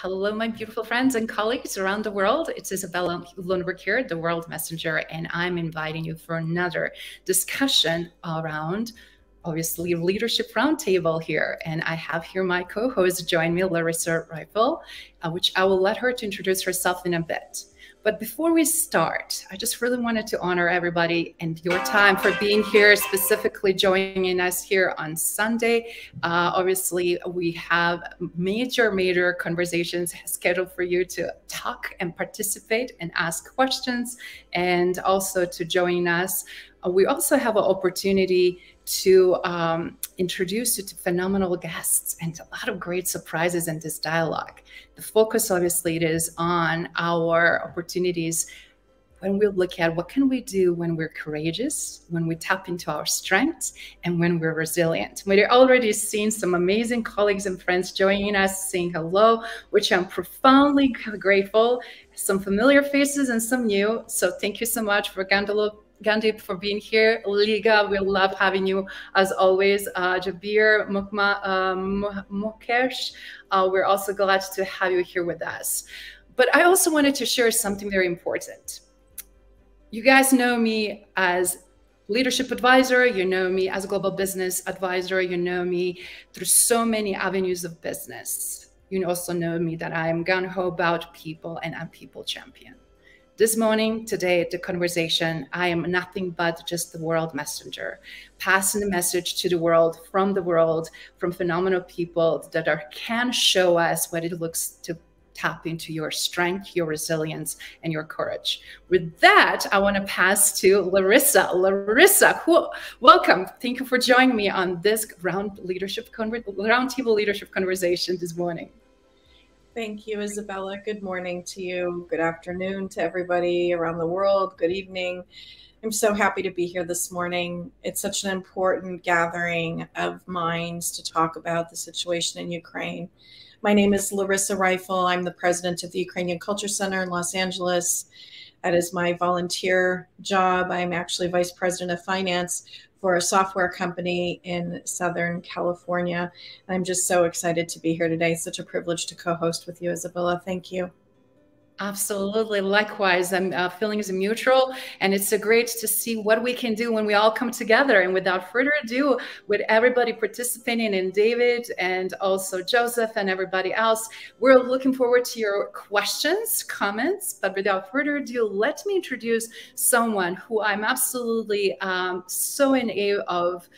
Hello, my beautiful friends and colleagues around the world. It's Isabella Lundberg here, the World Messenger, and I'm inviting you for another discussion around, obviously, Leadership Roundtable here. And I have here my co-host join me, Larissa Reifel, which I will let her to introduce herself in a bit. But before we start, I just really wanted to honor everybody and your time for being here, specifically joining us here on Sunday. Obviously, we have major conversations scheduled for you to talk and participate and ask questions, and also to join us. We also have an opportunity to introduce you to phenomenal guests and a lot of great surprises in this dialogue. The focus, obviously, it is on our opportunities when we look at what can we do when we're courageous, when we tap into our strengths, and when we're resilient. We're already seeing some amazing colleagues and friends joining us, saying hello, which I'm profoundly grateful. Some familiar faces and some new. So thank you so much for Gandhi for being here. Liga, we love having you as always. Jabir, Mukesh, we're also glad to have you here with us. But I also wanted to share something very important. You guys know me as leadership advisor, you know me as global business advisor, you know me through so many avenues of business. You also know me that I'm gung-ho about people and I'm people champion. This morning, today, at the conversation, I am nothing but just the world messenger, passing the message to the world, from phenomenal people that can show us what it looks to tap into your strength, your resilience, and your courage. With that, I want to pass to Larissa. Larissa, welcome. Thank you for joining me on this roundtable leadership conversation this morning. Thank you, Isabella. Good morning to you. Good afternoon to everybody around the world. Good evening. I'm so happy to be here this morning. It's such an important gathering of minds to talk about the situation in Ukraine. My name is Larissa Reifel. I'm the president of the Ukrainian Culture Center in Los Angeles. That is my volunteer job. I'm actually vice president of finance for a software company in Southern California. I'm just so excited to be here today. It's such a privilege to co-host with you, Isabella. Thank you. Absolutely. Likewise, feeling is mutual, and it's so great to see what we can do when we all come together. And without further ado, with everybody participating, and David and also Joseph and everybody else, we're looking forward to your questions, comments. But without further ado, let me introduce someone who I'm absolutely so in awe of.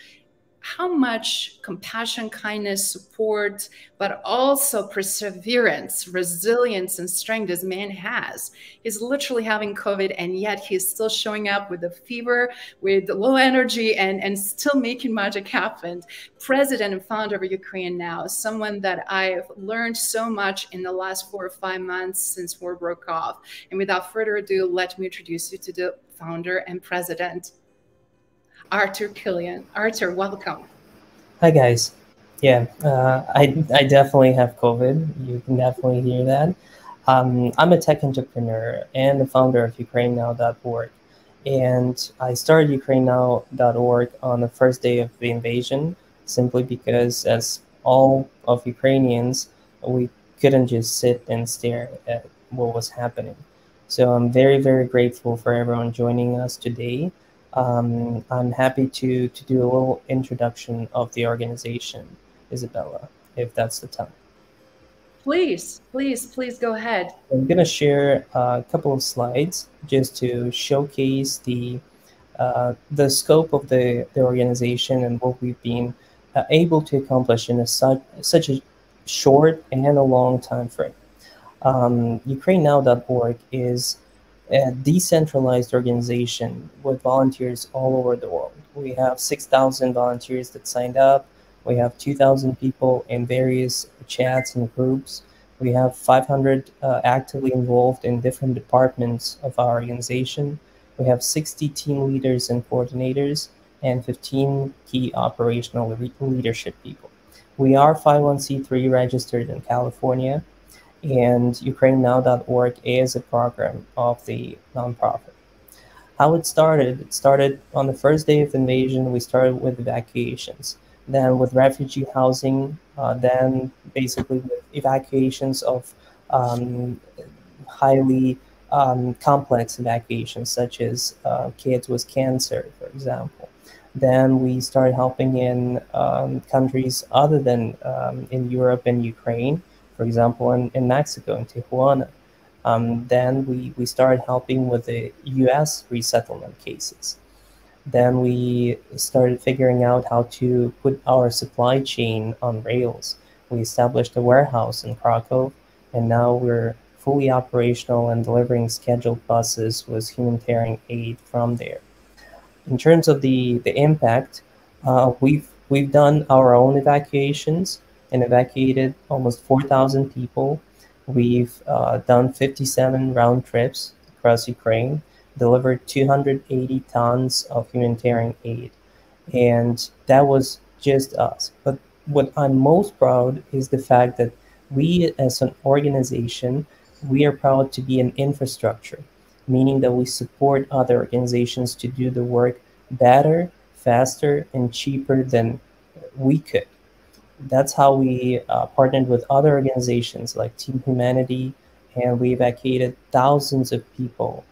How much compassion, kindness, support, but also perseverance, resilience, and strength this man has. He's literally having COVID, and yet he's still showing up with a fever, with low energy, and still making magic happen. President and founder of UkarineNow, someone that I've learned so much in the last 4 or 5 months since war broke off. And without further ado, let me introduce you to the founder and president, Artur Kiuilan. Artur, welcome. Hi, guys. Yeah, I definitely have COVID. You can definitely hear that. I'm a tech entrepreneur and the founder of UkarineNow.org. And I started UkarineNow.org on the first day of the invasion, simply because, as all of Ukrainians, we couldn't just sit and stare at what was happening. So I'm very grateful for everyone joining us today. I'm happy to do a little introduction of the organization, Isabella, if that's the time. Please go ahead. I'm going to share a couple of slides just to showcase the scope of the organization and what we've been able to accomplish in such a short and a long time frame. UkarineNow.org is a decentralized organization with volunteers all over the world. We have 6,000 volunteers that signed up. We have 2,000 people in various chats and groups. We have 500 actively involved in different departments of our organization. We have 60 team leaders and coordinators and 15 key operational leadership people. We are 501c3 registered in California, and UkarineNow.org is a program of the nonprofit. How it started on the first day of the invasion. We started with evacuations, then with refugee housing, then basically with evacuations of highly complex evacuations, such as kids with cancer, for example. Then we started helping in countries other than in Europe and Ukraine, for example, in Mexico, in Tijuana. Then we started helping with the US resettlement cases. Then we started figuring out how to put our supply chain on rails. We established a warehouse in Krakow, and now we're fully operational and delivering scheduled buses with humanitarian aid from there. In terms of the impact, we've done our own evacuations and evacuated almost 4,000 people. We've done 57 round trips across Ukraine, delivered 280 tons of humanitarian aid, and that was just us. But what I'm most proud is the fact that we, as an organization, we are proud to be an infrastructure, meaning that we support other organizations to do the work better, faster, and cheaper than we could. That's how we partnered with other organizations like Team Humanity, and we evacuated thousands of people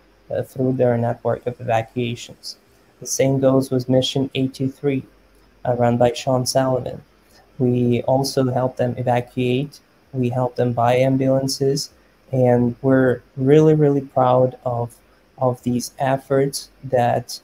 through their network of evacuations. The same goes with Mission 823, run by Sean Sullivan. We also help them evacuate, we help them buy ambulances, and we're really, really proud of these efforts that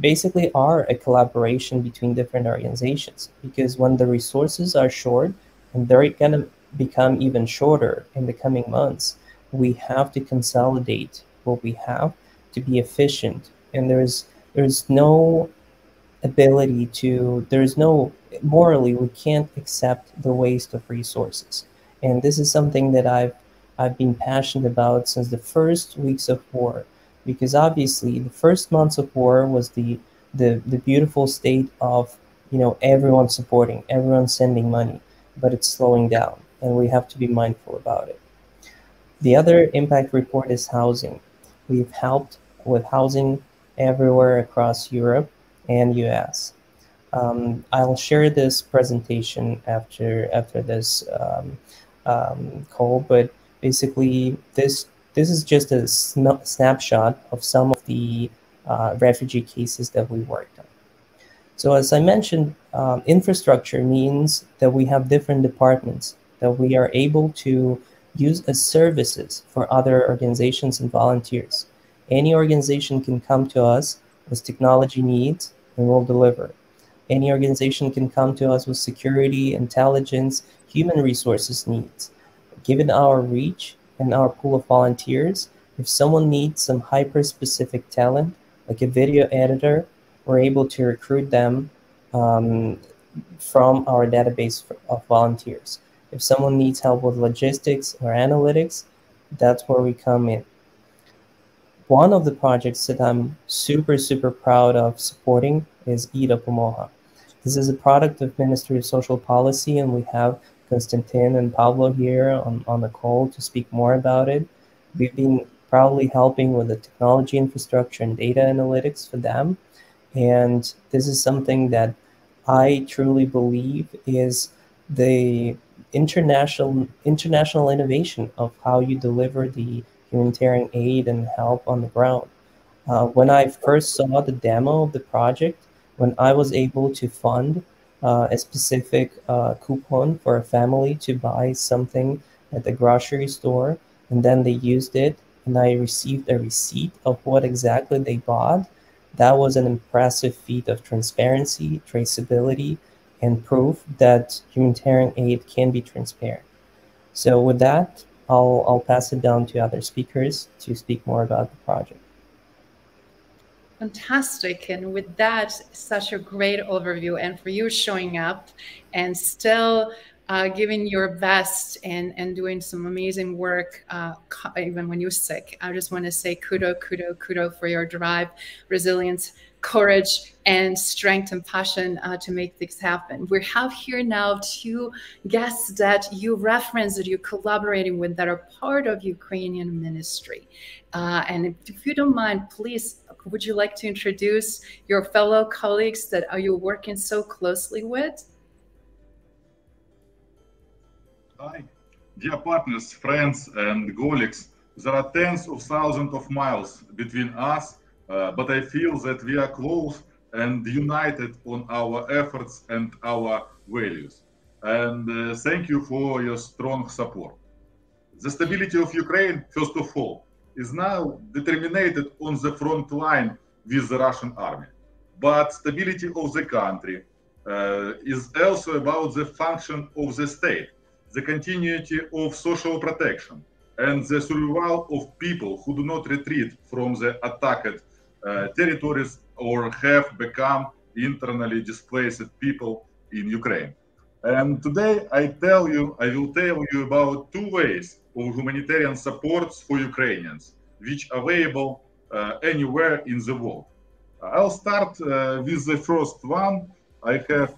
basically are a collaboration between different organizations. Because when the resources are short, and they're going to become even shorter in the coming months, we have to consolidate what we have to be efficient. And there's no ability to, there's no, morally, we can't accept the waste of resources. And this is something that I've been passionate about since the first weeks of war, because obviously the first months of war was the beautiful state of, you know, everyone supporting, everyone sending money, but it's slowing down, and we have to be mindful about it. The other impact report is housing. We've helped with housing everywhere across Europe and US. I'll share this presentation after this call, but basically this is just a snapshot of some of the refugee cases that we worked on. So as I mentioned, infrastructure means that we have different departments that we are able to use as services for other organizations and volunteers. Any organization can come to us with technology needs, and we'll deliver. Any organization can come to us with security, intelligence, human resources needs. Given our reach and our pool of volunteers, if someone needs some hyper-specific talent, like a video editor, we're able to recruit them from our database of volunteers. If someone needs help with logistics or analytics, that's where we come in. One of the projects that I'm super, super proud of supporting is eDopomoga. This is a product of Ministry of Social Policy, and we have Kostiantyn and Pablo here on the call to speak more about it. We've been proudly helping with the technology infrastructure and data analytics for them. And this is something that I truly believe is the international innovation of how you deliver the humanitarian aid and help on the ground. When I first saw the demo of the project, when I was able to fund a specific coupon for a family to buy something at the grocery store, and then they used it, and I received a receipt of what exactly they bought, that was an impressive feat of transparency, traceability, and proof that humanitarian aid can be transparent. So with that, I'll pass it down to other speakers to speak more about the project. Fantastic. And with that, such a great overview, and for you showing up and still giving your best and doing some amazing work, even when you're sick. I just want to say kudo for your drive, resilience, courage, and strength and passion to make things happen. We have here now two guests that you referenced, that you're collaborating with, that are part of Ukrainian ministry. And if you don't mind, please, would you like to introduce your fellow colleagues that are you working so closely with? Hi. dear partners, friends, and colleagues, there are tens of thousands of miles between us, but I feel that we are close and united on our efforts and our values. And thank you for your strong support. The stability of Ukraine, first of all, is now determined on the front line with the Russian army. But stability of the country is also about the function of the state, the continuity of social protection, and the survival of people who do not retreat from the attacked territories or have become internally displaced people in Ukraine. And today I will tell you about 2 ways of humanitarian supports for Ukrainians, which are available anywhere in the world. I'll start with the first one. I have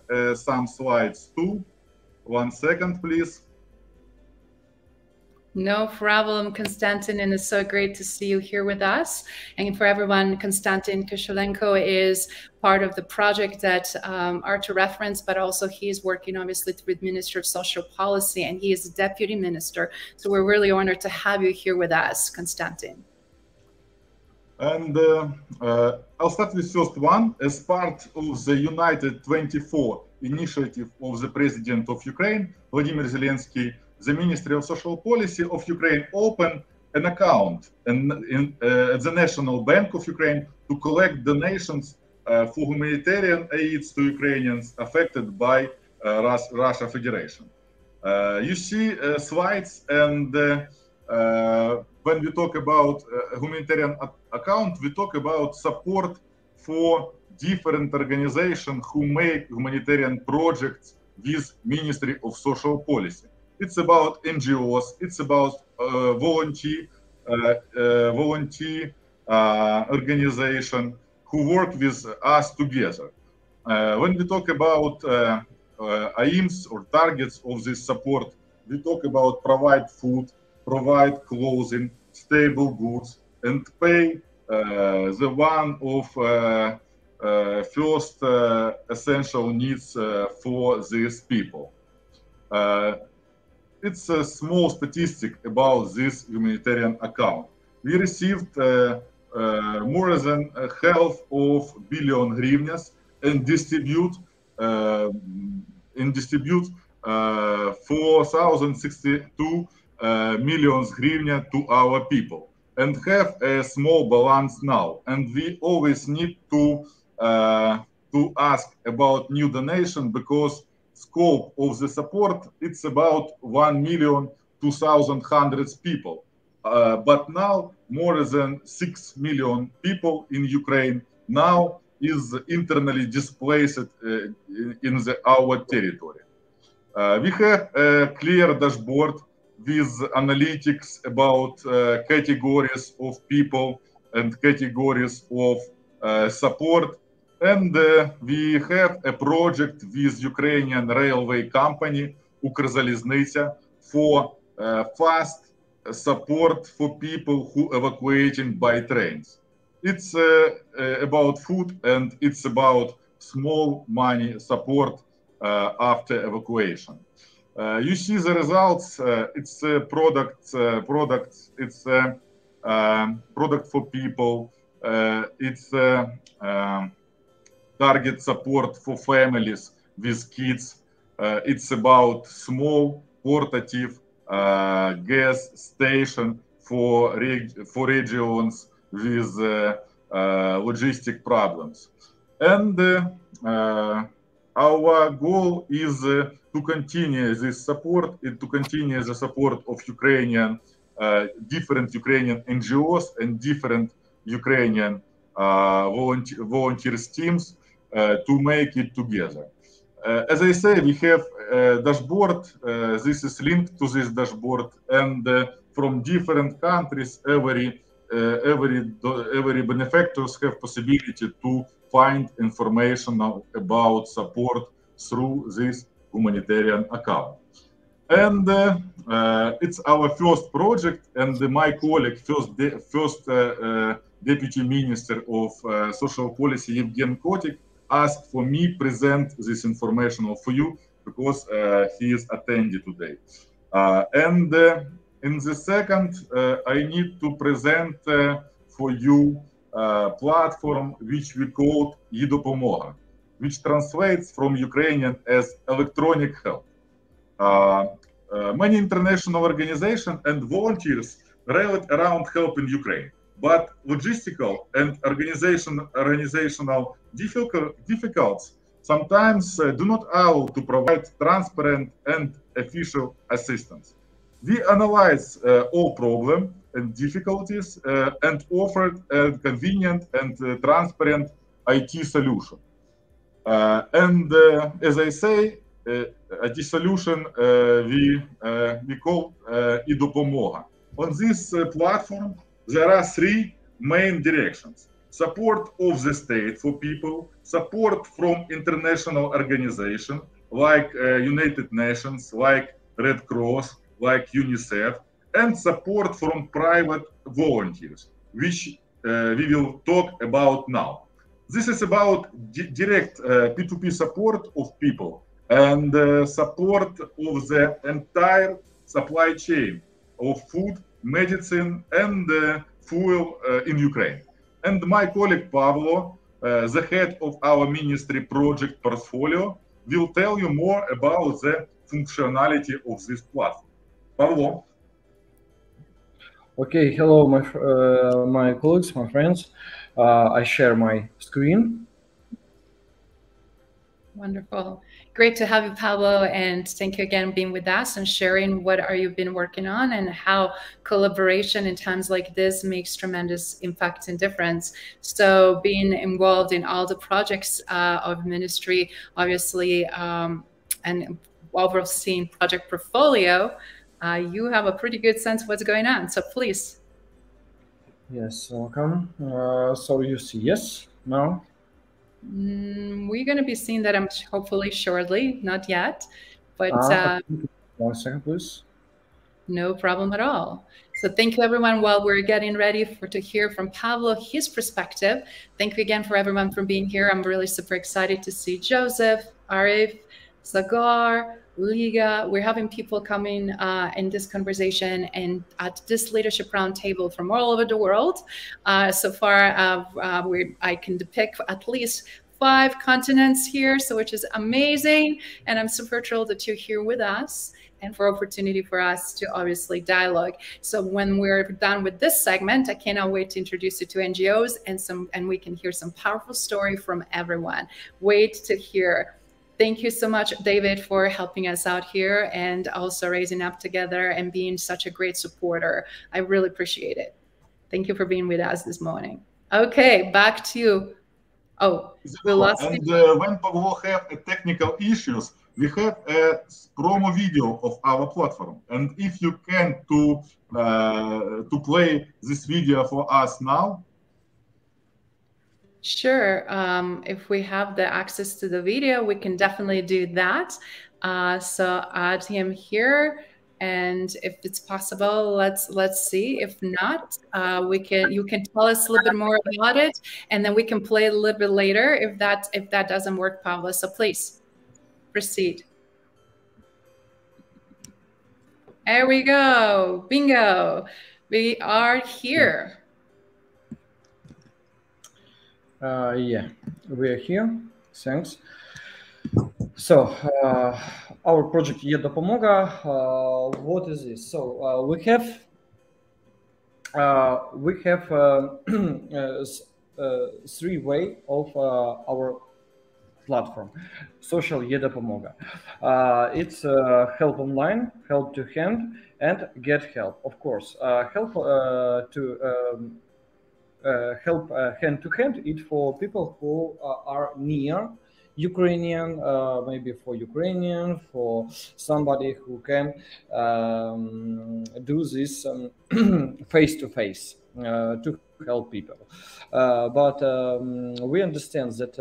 some slides too. 1 second, please. No problem, Kostiantyn, and it's so great to see you here with us. And for everyone, Kostiantyn Koshelenko is part of the project that Artur referenced, but also he's working obviously with Minister of Social Policy, and he is a deputy minister. So we're really honored to have you here with us, Kostiantyn. And I'll start with first one. As part of the United 24 initiative of the President of Ukraine, Volodymyr Zelensky, the Ministry of Social Policy of Ukraine opened an account at the National Bank of Ukraine to collect donations for humanitarian aid to Ukrainians affected by Russia Federation. You see slides, and when we talk about humanitarian account, we talk about support for different organizations who make humanitarian projects with Ministry of Social Policy. It's about NGOs, it's about volunteer organization who work with us together. When we talk about aims or targets of this support, we talk about provide food, provide clothing, stable goods, and pay the one of first essential needs for these people. It's a small statistic about this humanitarian account. We received more than half of billion hryvnias and distribute 4,062 million hryvnia to our people, and have a small balance now. And we always need to ask about new donation, because scope of the support, it's about 1,200,000 people. But now more than 6 million people in Ukraine now is internally displaced in our territory. We have a clear dashboard with analytics about categories of people and categories of support. And we have a project with Ukrainian railway company, Ukrzaliznytsia, for fast support for people who evacuating by trains. It's about food, and it's about small money support after evacuation. You see the results. It's a product. It's a product for people. It's target support for families with kids. It's about small portative gas station for regions with logistic problems. And our goal is to continue this support, to continue the support of different Ukrainian NGOs and different Ukrainian volunteer teams to make it together. As I say, we have a dashboard. This is linked to this dashboard, and from different countries, every benefactors have possibility to find information about support through this humanitarian account. And it's our first project, and my colleague, first Deputy Minister of Social Policy, Yevhen Kotyk, asked for me present this information for you, because he is attending today. And in the second, I need to present for you platform which we call eDopomoga, which translates from Ukrainian as electronic help. Many international organizations and volunteers rallied around help in Ukraine, but logistical and organizational difficulties sometimes do not allow to provide transparent and official assistance. We analyze all problems and difficulties and offered a convenient and transparent IT solution. As I say, IT solution we call eDopomoga. On this platform, there are three main directions: support of the state for people, support from international organizations like United Nations, like Red Cross, like UNICEF, and support from private volunteers, which we will talk about now. This is about direct P2P support of people and support of the entire supply chain of food, medicine, and fuel in Ukraine. And my colleague Pavlo, the head of our ministry project portfolio, will tell you more about the functionality of this platform. Pavlo. Okay, hello, my colleagues, my friends. I share my screen. Wonderful. Great to have you, Pablo, and thank you again for being with us and sharing what you've been working on and how collaboration in times like this makes tremendous impact and difference. So being involved in all the projects of ministry, obviously, and overseeing project portfolio, you have a pretty good sense of what's going on. So please. Yes, welcome. So you see, yes, now? We're going to be seeing that hopefully shortly, not yet, but 1 second, please. No problem at all. So thank you, everyone. While we're getting ready to hear from Pablo, his perspective, thank you again for everyone for being here. I'm really super excited to see Joseph, Arif, Zagar, Liga. We're having people coming in this conversation and at this leadership roundtable from all over the world. So far, I can depict at least 5 continents here, so which is amazing. And I'm super thrilled that you're here with us and for opportunity for us to obviously dialogue. So when we're done with this segment, I cannot wait to introduce you to NGOs and we can hear some powerful story from everyone. Wait to hear. Thank you so much, David, for helping us out here and also raising up together and being such a great supporter. I really appreciate it. Thank you for being with us this morning. Okay, back to you. Oh, we lost and when Pavlo have technical issues, we have a promo video of our platform. And if you can to play this video for us now. Sure. If we have the access to the video, we can definitely do that. So add him here, and if it's possible, let's see. If not, you can tell us a little bit more about it, and then we can play a little bit later if that doesn't work, Pavlo. So please proceed. There we go. Bingo. We are here. Yeah, we are here. Thanks. So our project eDopomoga, what is this? So we have 3 ways of our platform, social eDopomoga. It's help online, help to hand, and get help. Of course, help help hand to hand. It's for people who are near Ukrainian, maybe for Ukrainian, for somebody who can do this face to face to help people. But we understand that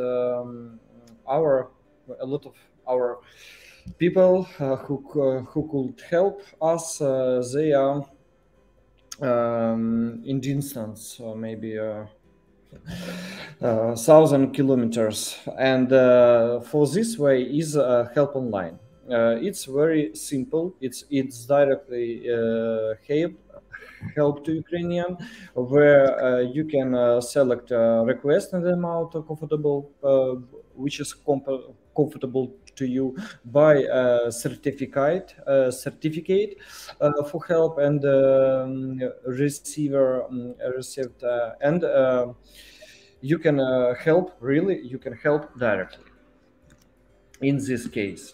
a lot of our people who could help us, they are in distance, maybe 1,000 kilometers, and for this way is help online. It's very simple. It's directly help to Ukrainian, where you can select a request and the amount comfortable, which is comfortable to you, by certificate for help, and receiver received, and you can help. Really, you can help directly in this case.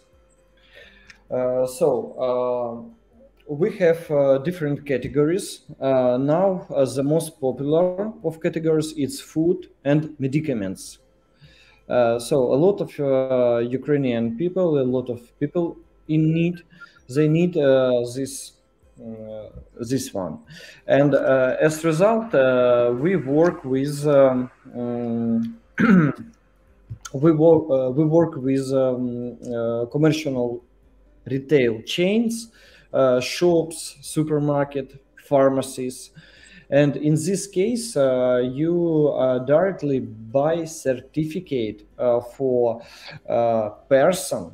We have different categories. Now, the most popular of categories is food and medicaments. So a lot of Ukrainian people, a lot of people in need, they need this one. And as a result, we work with we work with commercial retail chains, shops, supermarket, pharmacies, and in this case, you directly buy certificate for person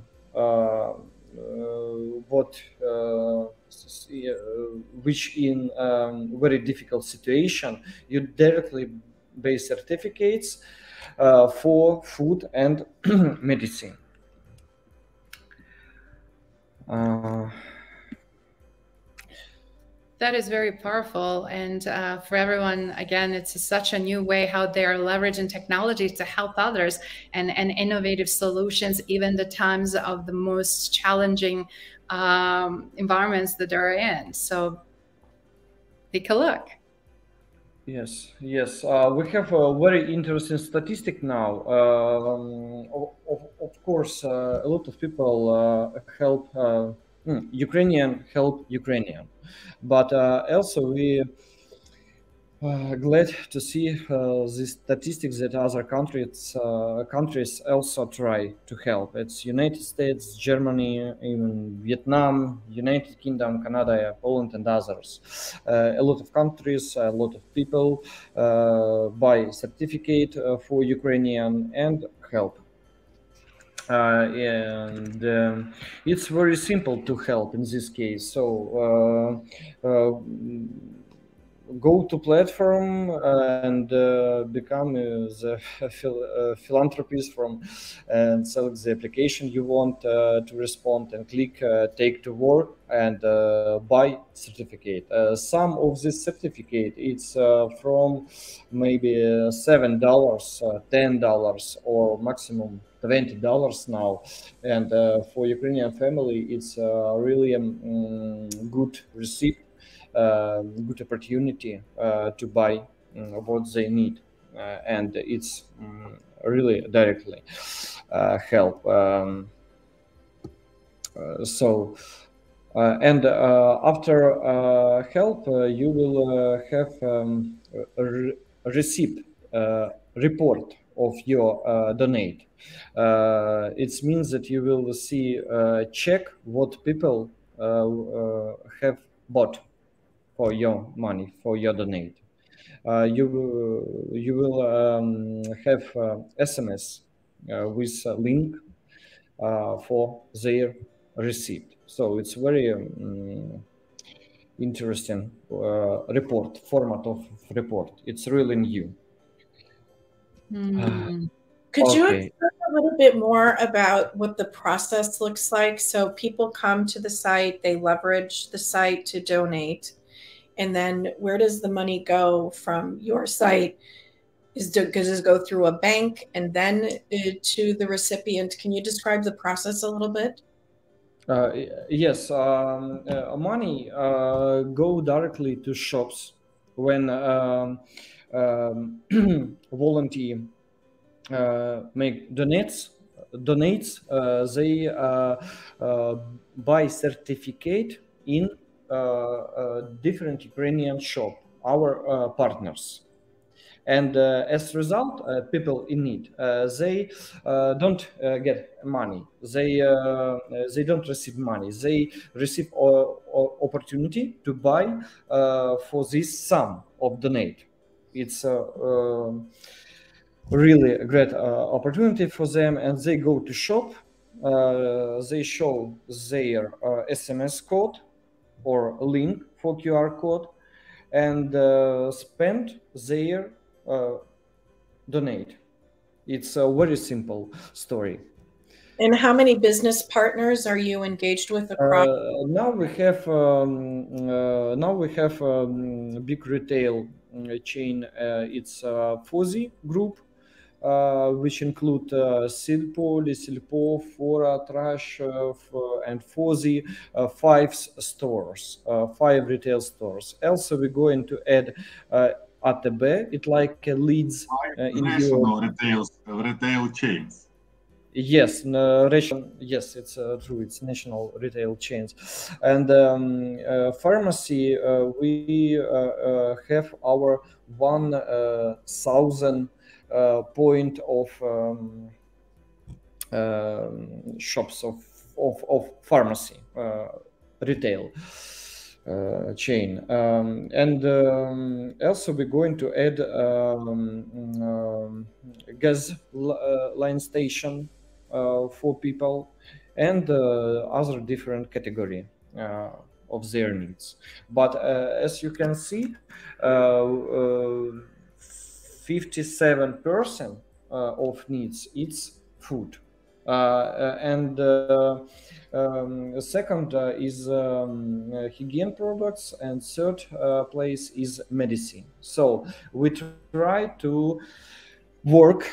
which in very difficult situation, you directly buy certificates for food and medicine. That is very powerful. And for everyone, again, it's such a new way how they are leveraging technology to help others, and innovative solutions, even the times of the most challenging environments that they're in. So take a look. Yes. We have a very interesting statistic now. Of course, a lot of people help Ukrainian help Ukrainian, but also we glad to see the statistics that other countries also try to help. It's United States, Germany, even Vietnam, United Kingdom, Canada, Poland, and others. A lot of countries, a lot of people buy certificate for Ukrainian and help. It's very simple to help in this case. So go to platform and become the philanthropist from, and select the application you want to respond, and click take to work and buy certificate. Some of this certificate, it's from maybe $7, $10, or maximum $20 now, and for Ukrainian family, it's really a good receipt, good opportunity to buy what they need, and it's really directly help. And after help, you will have a receipt report of your donate. It means that you will see check what people have bought for your money, for your donate. You will have SMS with a link for their receipt. So it's very interesting report, format of report. It's really new. Could you explain a little bit more about what the process looks like? So people come to the site, they leverage the site to donate, and then where does the money go from your site? Does it go through a bank and then to the recipient? Can you describe the process a little bit? Yes, money go directly to shops when volunteer make donates. They buy certificate in different Ukrainian shop, our partners. And as a result, people in need, they don't get money. They don't receive money. They receive opportunity to buy for this sum of donate. It's really a great opportunity for them, and they go to shop they show their SMS code or link for QR code and spend their donate. It's a very simple story. And how many business partners are you engaged with across? Now we have big retail chain. It's Fozi Group, which include Silpo, Lisilpo, Fora, Trash, and Fozi, 5 stores, 5 retail stores. Also, we're going to add ATB. It like leads in national retail chains. Yes, yes, it's true. It's national retail chains, and pharmacy. We have our 1,000 point of shops of pharmacy retail chain, and also we're going to add gas line station for people and other different category of their needs. But as you can see, 57% of needs it's food, and second is hygiene products, and third place is medicine. So we try to work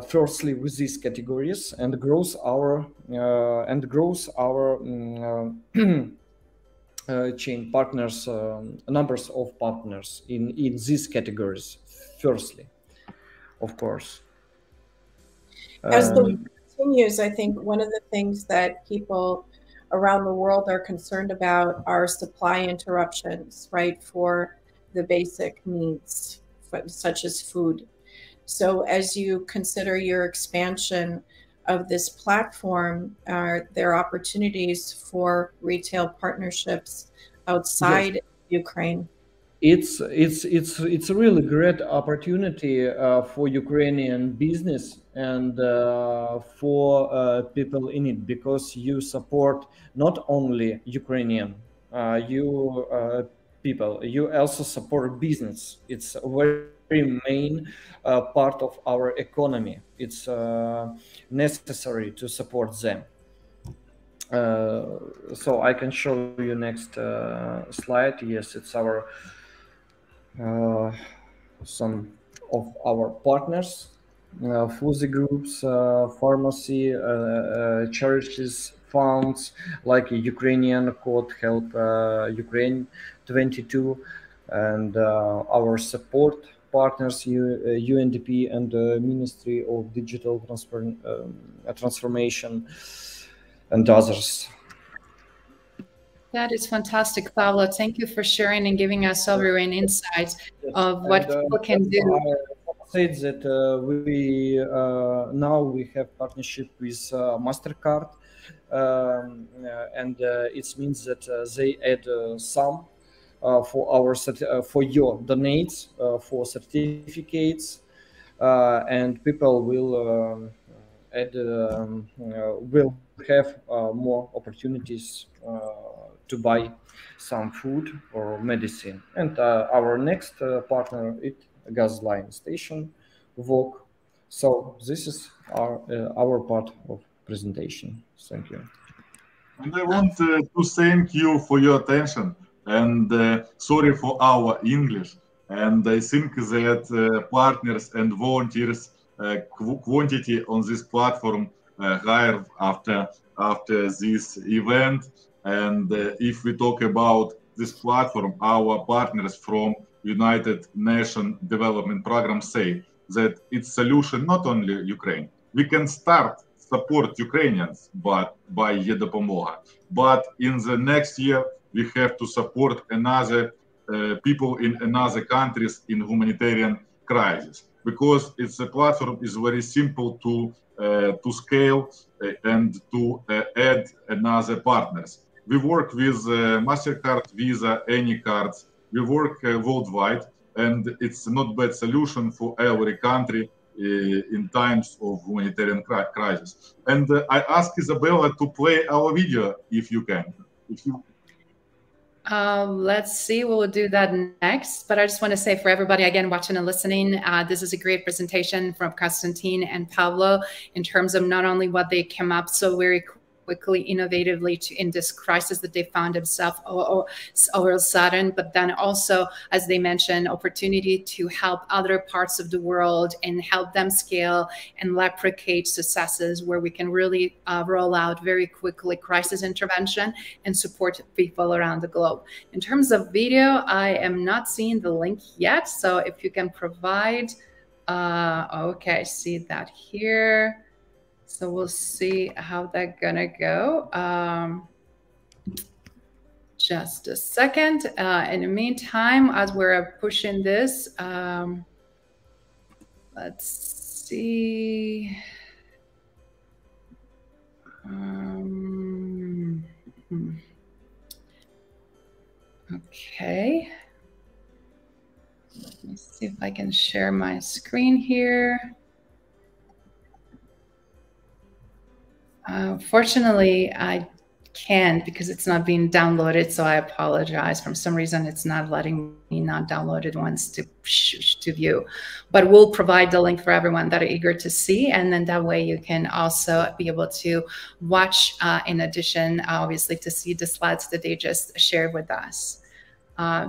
firstly with these categories and grows our chain partners, numbers of partners in these categories firstly, of course. As the work continues, I think one of the things that people around the world are concerned about are supply interruptions, right, for the basic needs such as food. So as you consider your expansion of this platform, are there opportunities for retail partnerships outside Yes. Ukraine? It's a really great opportunity for Ukrainian business and for people in it, because you support not only Ukrainian people, you also support business. It's a very main part of our economy. It's necessary to support them. So I can show you next slide. Yes, it's our some of our partners, Fozi groups, pharmacy, charities, funds like Ukrainian Code Help Ukraine 22, and our support partners, UNDP and Ministry of Digital Transformation and others. That is fantastic, Pablo. Thank you for sharing and giving us sovereign insights of what people can do. I said that we now we have partnership with MasterCard, and it means that they add some for our for your donates for certificates, and people will add will have more opportunities to buy some food or medicine. And our next partner is gas line station, VOG. So this is our part of presentation. Thank you. And I want to thank you for your attention, and sorry for our English. And I think that partners and volunteers quantity on this platform higher after this event. And if we talk about this platform, our partners from United Nations Development Program say that it's solution not only Ukraine. We can start support Ukrainians, but by eDopomoga. But in the next year, we have to support another people in another countries in humanitarian crisis, because it's a platform is very simple to scale and to add another partners. We work with MasterCard, Visa, any cards. We work worldwide, and it's not bad solution for every country in times of humanitarian crisis. And I ask Isabella to play our video if you can. Let's see, we'll do that next. But I just want to say for everybody, again, watching and listening, this is a great presentation from Kostiantyn and Pavlo in terms of not only what they came up so very quickly, innovatively in this crisis that they found themselves all of a sudden, but then also, as they mentioned, opportunity to help other parts of the world and help them scale and replicate successes where we can really roll out very quickly crisis intervention and support people around the globe. In terms of video, I am not seeing the link yet. So if you can provide, okay, I see that here. So we'll see how that's gonna go. Just a second. In the meantime, as we're pushing this, let's see. Okay. Let me see if I can share my screen here. Fortunately, I can't because it's not being downloaded, so I apologize. For some reason, it's not letting me not downloaded ones to view. But we'll provide the link for everyone that are eager to see, and then that way you can also be able to watch, in addition, obviously, to see the slides that they just shared with us.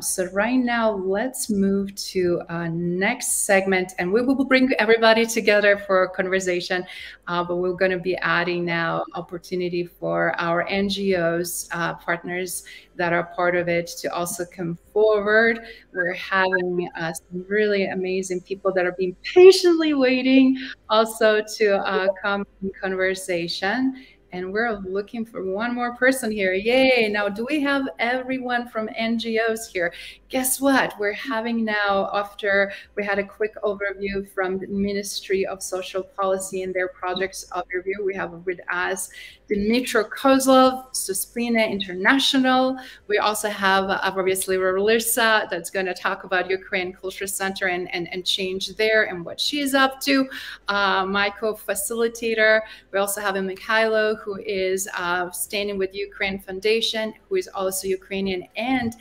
So right now, let's move to next segment, and we will bring everybody together for a conversation, but we're going to be adding now opportunity for our NGOs partners that are part of it to also come forward. We're having some really amazing people that are being patiently waiting also to come in conversation. And we're looking for one more person here. Yay. Now, do we have everyone from NGOs here? Guess what? We're having now, after we had a quick overview from the Ministry of Social Policy and their projects overview, we have with us Dmitry Kozlov, Suspina International. We also have, obviously, Larissa that's going to talk about Ukraine Culture Center and change there and what she's up to. My co-facilitator. We also have a Mikhailo, who is standing with Ukraine Foundation, who is also Ukrainian and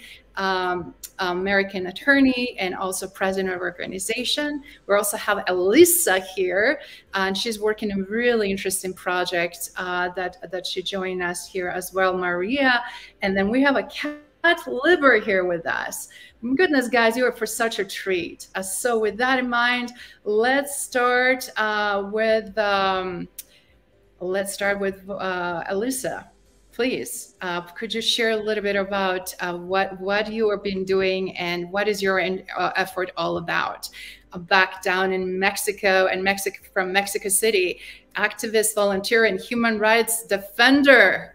American attorney and also president of organization. We also have Elisa here, and she's working on a really interesting project that she joined us here as well, Maria. And then we have a cat Libor here with us. Goodness, guys, you are for such a treat. So with that in mind, let's start with Elisa. Please, could you share a little bit about what you have been doing and what is your effort all about? Back down in Mexico and from Mexico City, activist, volunteer, and human rights defender.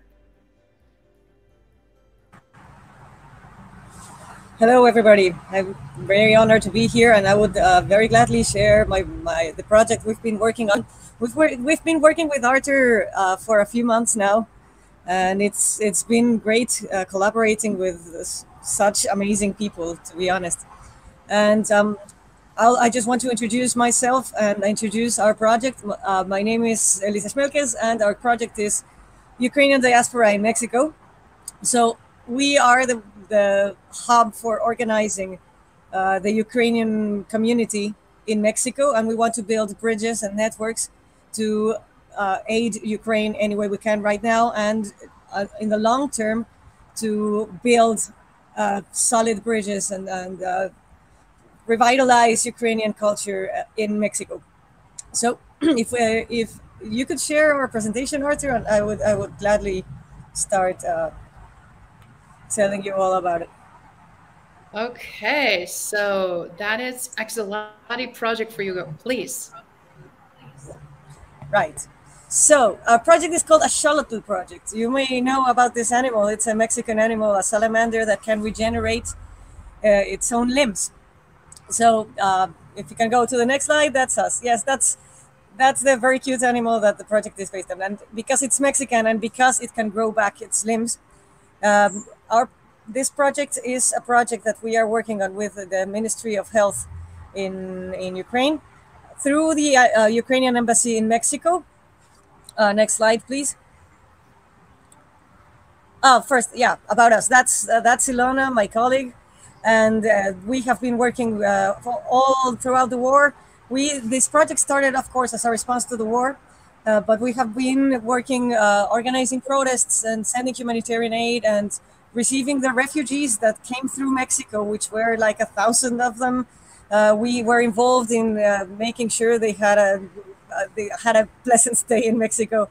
Hello, everybody. I'm very honored to be here, and I would very gladly share the project we've been working on. We've been working with Artur for a few months now, and it's been great collaborating with such amazing people, to be honest. And I just want to introduce myself and introduce our project. My name is Elisa Schmelkes, and our project is Ukrainian Diaspora in Mexico. So we are the hub for organizing the Ukrainian community in Mexico, and we want to build bridges and networks to aid Ukraine any way we can right now, and in the long term to build solid bridges and revitalize Ukrainian culture in Mexico. So if you could share our presentation, Artur, I would gladly start telling you all about it. Okay, so that is actually a project for you, please. Right. So our project is called a Axolotl project. You may know about this animal. It's a Mexican animal, a salamander that can regenerate its own limbs. So if you can go to the next slide, that's us. Yes, that's the very cute animal that the project is based on. And because it's Mexican and because it can grow back its limbs, this project is a project that we are working on with the Ministry of Health in Ukraine. through the Ukrainian embassy in Mexico. Next slide, please. First, yeah, about us. That's Ilona, my colleague, and we have been working for all throughout the war. This project started, of course, as a response to the war, but we have been working, organizing protests and sending humanitarian aid and receiving the refugees that came through Mexico, which were like 1,000 of them. We were involved in making sure they had a pleasant stay in Mexico.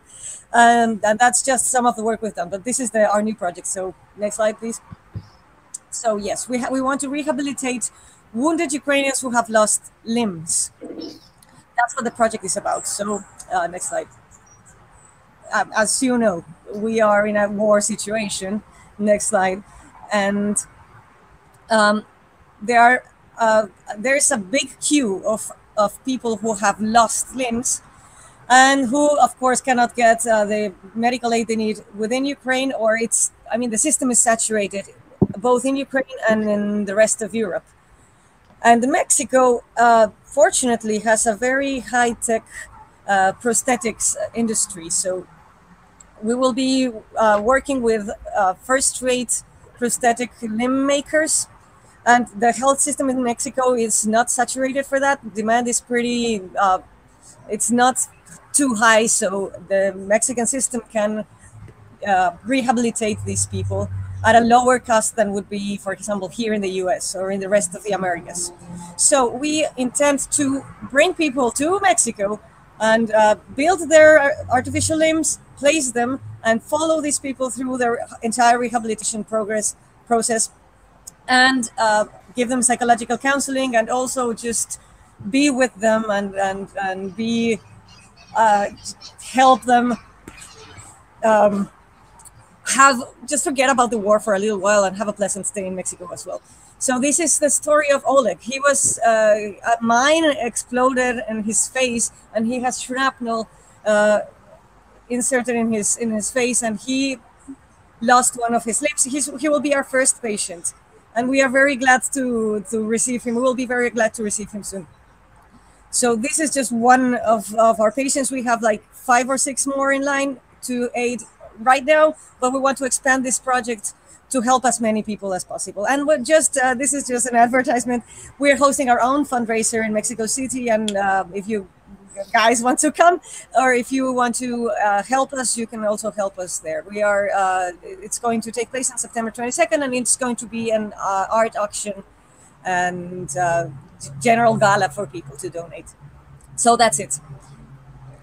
And that's just some of the work we've done. But this is our new project. So next slide, please. So yes, we want to rehabilitate wounded Ukrainians who have lost limbs. That's what the project is about. So next slide. As you know, we are in a war situation. Next slide. And there's a big queue of people who have lost limbs and who, of course, cannot get the medical aid they need within Ukraine, or the system is saturated both in Ukraine and in the rest of Europe. And Mexico, fortunately, has a very high-tech prosthetics industry. So we will be working with first-rate prosthetic limb makers. And the health system in Mexico is not saturated for that. Demand is pretty, it's not too high. So the Mexican system can rehabilitate these people at a lower cost than would be, for example, here in the US or in the rest of the Americas. So we intend to bring people to Mexico and build their artificial limbs, place them, and follow these people through their entire rehabilitation process, and give them psychological counseling, and also just be with them and be help them just forget about the war for a little while and have a pleasant stay in Mexico as well. So this is the story of Oleg. He was a mine exploded in his face, and he has shrapnel inserted in his face, and he lost one of his limbs. He will be our first patient, and we are very glad to receive him. We will be very glad to receive him soon. So this is just one of our patients. We have like 5 or 6 more in line to aid right now, but we want to expand this project to help as many people as possible. And this is just an advertisement. We're hosting our own fundraiser in Mexico City, and if you guys want to come, or if you want to help us, you can also help us there. We are. It's going to take place on September 22nd, and it's going to be an art auction and general gala for people to donate. So that's it.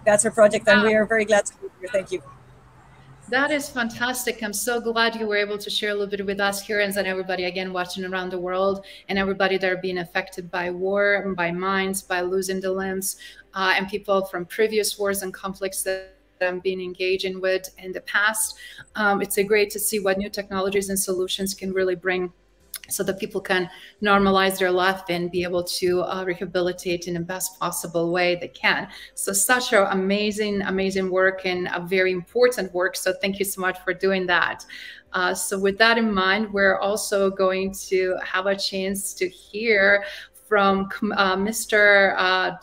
That's our project, and we are very glad to be here. Thank you. That is fantastic. I'm so glad you were able to share a little bit with us here, and everybody again watching around the world, and everybody that are being affected by war, by mines, by losing the limbs, and people from previous wars and conflicts that I'm being engaging with in the past. It's great to see what new technologies and solutions can really bring, so that people can normalize their life and be able to rehabilitate in the best possible way they can. So such an amazing, amazing work, and a very important work. So thank you so much for doing that. So with that in mind, we're also going to have a chance to hear from Mr.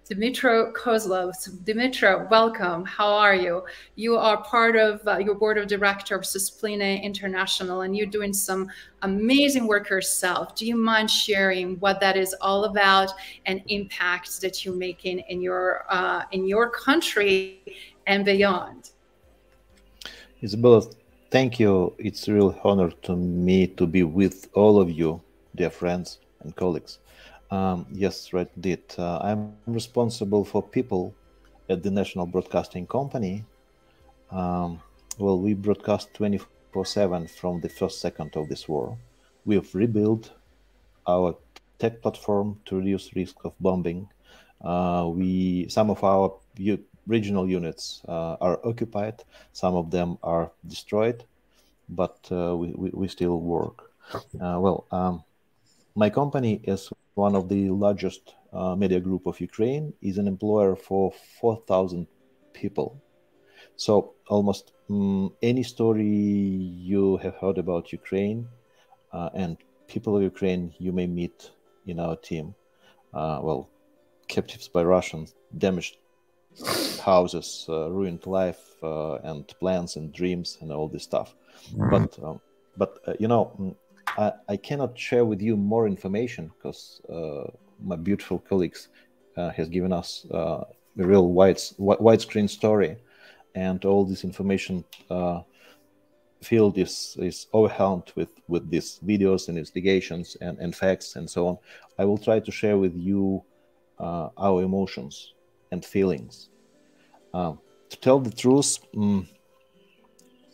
Dmytro Kozlov. Dmytro, welcome. How are you? You are part of your board of directors of Suspline International, and you're doing some amazing work yourself. Do you mind sharing what that is all about and impacts that you're making in your country and beyond? Isabella, thank you. It's a real honor to me to be with all of you, dear friends and colleagues. Yes, right, indeed. I'm responsible for people at the National Broadcasting Company. Well, we broadcast 24/7 from the first second of this war. We have rebuilt our tech platform to reduce risk of bombing. Some of our regional units are occupied. Some of them are destroyed, but we still work. My company is one of the largest media group of Ukraine, is an employer for 4,000 people. So almost any story you have heard about Ukraine and people of Ukraine you may meet in our team. captives by Russians, damaged houses, ruined life and plans and dreams and all this stuff. But you know, I cannot share with you more information because my beautiful colleagues has given us a real widescreen story, and all this information field is overwhelmed with these videos and investigations and facts and so on. I will try to share with you our emotions and feelings. To tell the truth,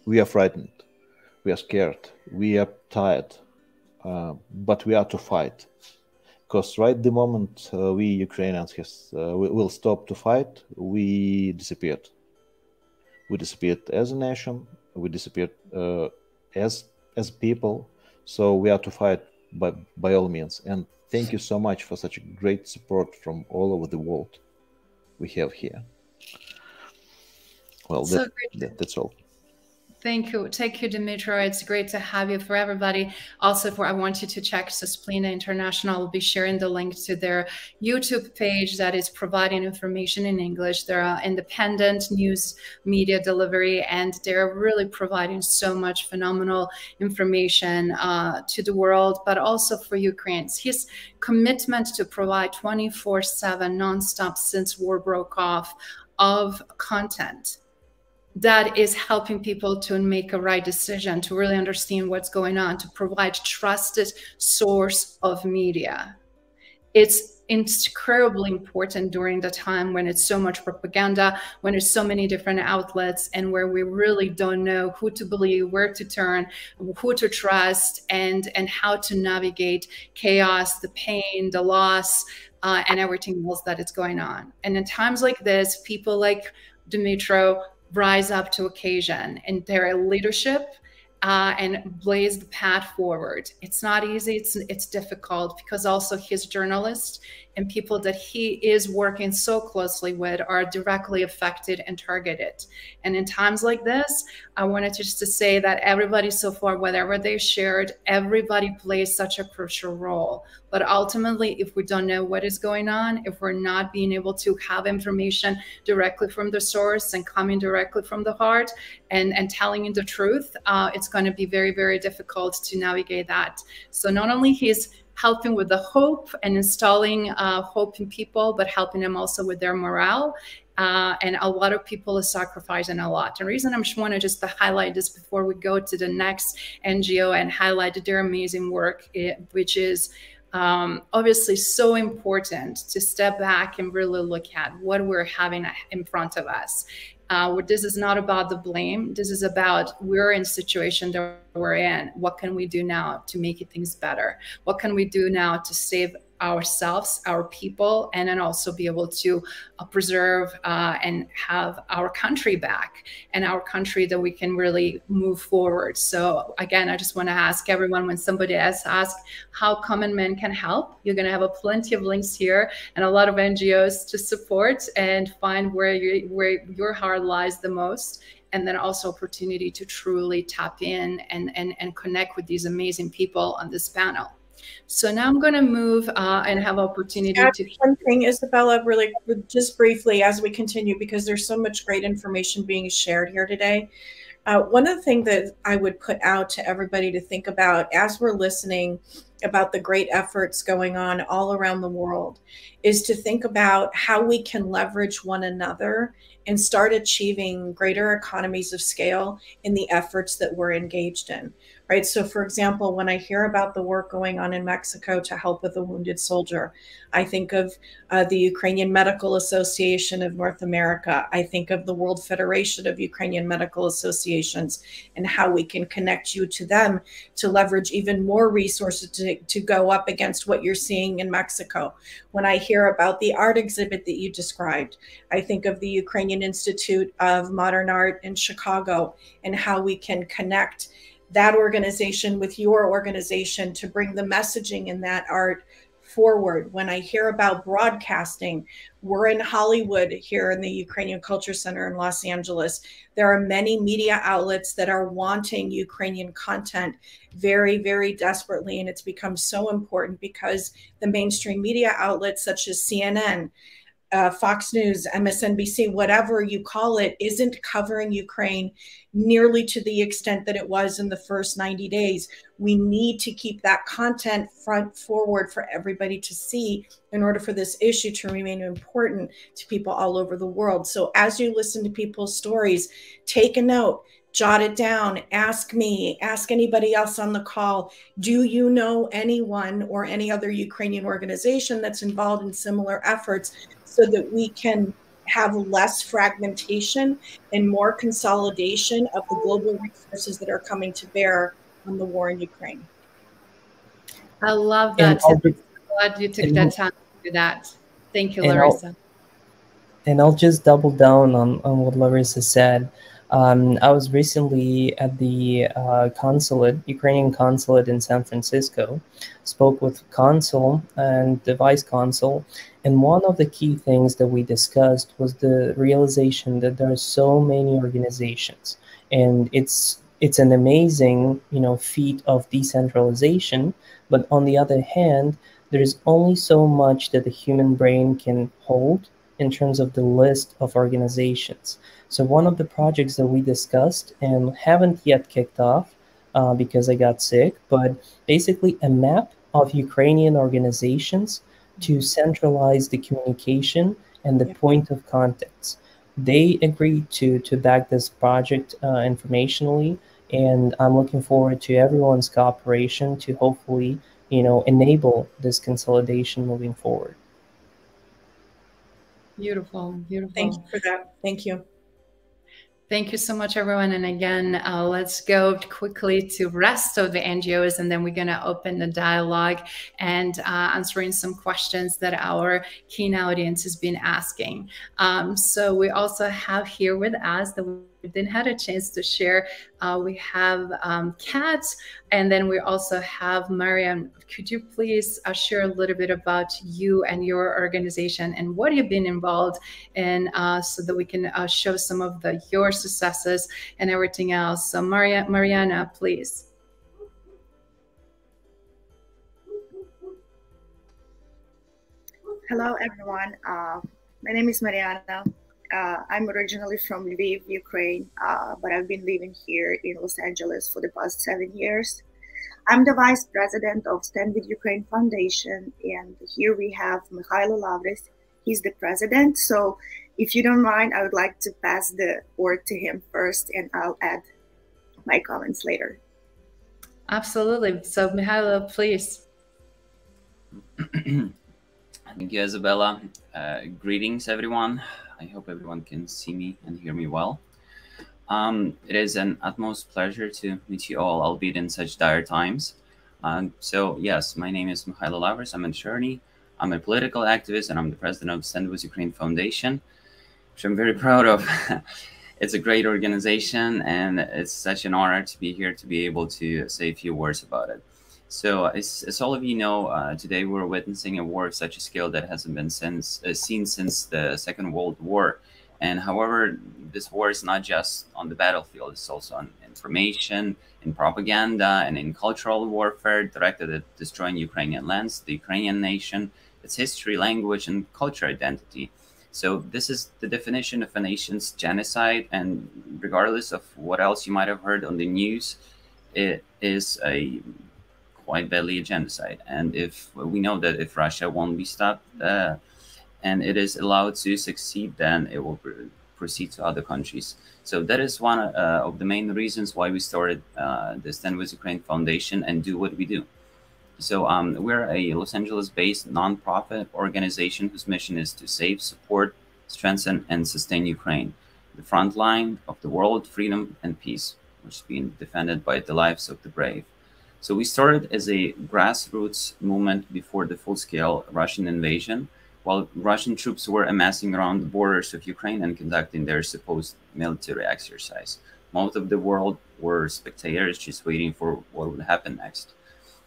we are frightened, we are scared, we are tired, but we are to fight. Because right the moment we Ukrainians will stop to fight, we disappeared. We disappeared as a nation, we disappeared as people, so we are to fight by all means. And thank you so much for such a great support from all over the world we have here. Well, so that's all. Thank you, Dmytro. It's great to have you. For everybody, also I want you to check Susplina International. Will be sharing the link to their YouTube page that is providing information in English. They're an independent news media delivery, and they're really providing so much phenomenal information to the world, but also for Ukrainians. His commitment to provide 24/7 nonstop since war broke off of content that is helping people to make a right decision, to really understand what's going on, to provide trusted source of media. It's incredibly important during the time when it's so much propaganda, when there's so many different outlets, and where we really don't know who to believe, where to turn, who to trust, and how to navigate chaos, the pain, the loss, and everything else that is going on. And in times like this, people like Dmytro rise up to occasion in their leadership and blaze the path forward. It's not easy, it's difficult, because also his journalists and people that he is working so closely with are directly affected and targeted. And in times like this, I wanted just to say that everybody so far, whatever they shared, everybody plays such a crucial role. But ultimately, if we don't know what is going on, if we're not being able to have information directly from the source and coming directly from the heart and telling you the truth, it's going to be very, very difficult to navigate that. So not only he's helping with the hope and installing hope in people, but helping them also with their morale. And a lot of people are sacrificing a lot. The reason I just want to just highlight this before we go to the next NGO and highlight their amazing work, which is obviously so important to step back and really look at what we're having in front of us. This is not about the blame. This is about, we're in a situation that we're in. What can we do now to make things better? What can we do now to save ourselves, our people, and then also be able to preserve and have our country back, and our country that we can really move forward. So again, I just want to ask everyone, when somebody else asks how common man can help, you're going to have plenty of links here and a lot of NGOs to support and find where your heart lies the most. And then also opportunity to truly tap in and connect with these amazing people on this panel. So now I'm going to move and have opportunity to one thing, Isabella, really just briefly as we continue, because there's so much great information being shared here today. One of the things that I would put out to everybody to think about as we're listening about the great efforts going on all around the world is to think about how we can leverage one another and start achieving greater economies of scale in the efforts that we're engaged in, right? So for example, when I hear about the work going on in Mexico to help with a wounded soldier, I think of the Ukrainian Medical Association of North America. I think of the World Federation of Ukrainian Medical Associations and how we can connect you to them to leverage even more resources to go up against what you're seeing in Mexico. When I hear about the art exhibit that you described, I think of the Ukrainian Institute of Modern Art in Chicago and how we can connect that organization with your organization to bring the messaging in that art forward. When I hear about broadcasting, we're in Hollywood here in the Ukrainian Culture Center in Los Angeles. There are many media outlets that are wanting Ukrainian content very, very desperately. And it's become so important because the mainstream media outlets such as CNN, Fox News, MSNBC, whatever you call it, isn't covering Ukraine nearly to the extent that it was in the first 90 days. We need to keep that content front forward for everybody to see in order for this issue to remain important to people all over the world. So as you listen to people's stories, take a note, jot it down, ask me, ask anybody else on the call. Do you know anyone or any other Ukrainian organization that's involved in similar efforts, so that we can have less fragmentation and more consolidation of the global resources that are coming to bear on the war in Ukraine? I love that. I'm glad you took that time to do that. Thank you, Larissa. And I'll just double down on what Larissa said. I was recently at the Ukrainian consulate in San Francisco, spoke with consul and the vice consul, and one of the key things that we discussed was the realization that there are so many organizations, and it's an amazing, feat of decentralization, but on the other hand, there's only so much that the human brain can hold in terms of the list of organizations. So one of the projects that we discussed and haven't yet kicked off because I got sick, but basically a map of Ukrainian organizations to centralize the communication and the point of contacts. They agreed to back this project informationally, and I'm looking forward to everyone's cooperation to hopefully, enable this consolidation moving forward. Beautiful, beautiful. Thank you for that. Thank you. Thank you so much, everyone. And again, let's go quickly to rest of the NGOs, and then we're going to open the dialogue and answering some questions that our keen audience has been asking. So we also have here with us that we didn't have a chance to share. We have Kat, and then we also have Mariam. Could you please share a little bit about you and your organization and what you've been involved in, so that we can show some of your successes and everything else. So Mariana, please. Hello, everyone. My name is Mariana. I'm originally from Lviv, Ukraine, but I've been living here in Los Angeles for the past 7 years. I'm the vice president of Stand With Ukraine Foundation, and here we have Mikhailo Lavris. He's the president. So if you don't mind, I would like to pass the word to him first, and I'll add my comments later. Absolutely. So Mikhailo, please. Thank you, Isabella. Greetings, everyone. I hope everyone can see me and hear me well. It is an utmost pleasure to meet you all, albeit in such dire times. So yes, my name is Mikhailo Lavris. I'm an attorney. I'm a political activist, and I'm the president of Stand With Ukraine Foundation, which I'm very proud of. It's a great organization, and it's such an honor to be here to be able to say a few words about it. So as all of you know, today we're witnessing a war of such a scale that hasn't been seen since the Second World War. And however, this war is not just on the battlefield, it's also on information, in propaganda, and in cultural warfare directed at destroying Ukrainian lands, the Ukrainian nation, its history, language, and culture identity. So this is the definition of a nation's genocide, and regardless of what else you might have heard on the news, it is a quite badly a genocide. And if we know that if Russia won't be stopped and it is allowed to succeed, then it will proceed to other countries. So that is one of the main reasons why we started the Stand With Ukraine Foundation and do what we do. So we're a Los Angeles-based nonprofit organization whose mission is to save, support, strengthen, and sustain Ukraine, the front line of the world, freedom and peace, which is being defended by the lives of the brave. So we started as a grassroots movement before the full-scale Russian invasion, while Russian troops were amassing around the borders of Ukraine and conducting their supposed military exercise. Most of the world were spectators just waiting for what would happen next.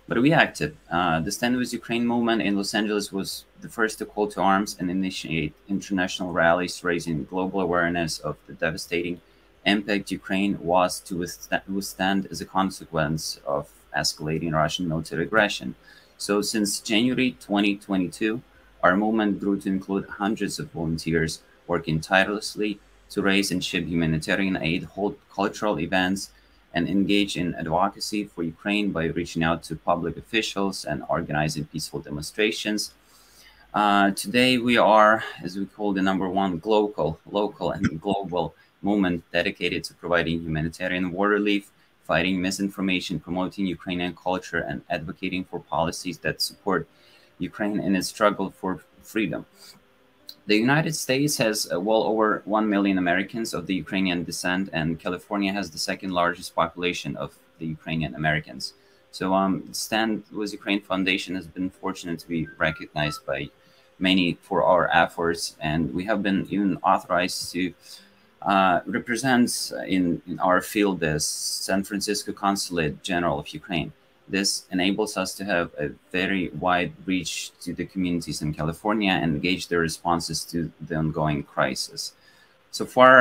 But we acted. The Stand With Ukraine movement in Los Angeles was the first to call to arms and initiate international rallies raising global awareness of the devastating impact Ukraine was to withstand as a consequence of escalating Russian military aggression. So since January 2022, our movement grew to include hundreds of volunteers working tirelessly to raise and ship humanitarian aid, hold cultural events, and engage in advocacy for Ukraine by reaching out to public officials and organizing peaceful demonstrations. Today, we are, as we call, the #1 local and global movement dedicated to providing humanitarian war relief, fighting misinformation, promoting Ukrainian culture, and advocating for policies that support Ukraine in its struggle for freedom. The United States has well over 1 million Americans of the Ukrainian descent, and California has the second largest population of the Ukrainian Americans. So Stand With Ukraine Foundation has been fortunate to be recognized by many for our efforts, and we have been even authorized to represent in our field as San Francisco Consulate General of Ukraine. This enables us to have a very wide reach to the communities in California and engage their responses to the ongoing crisis. So far,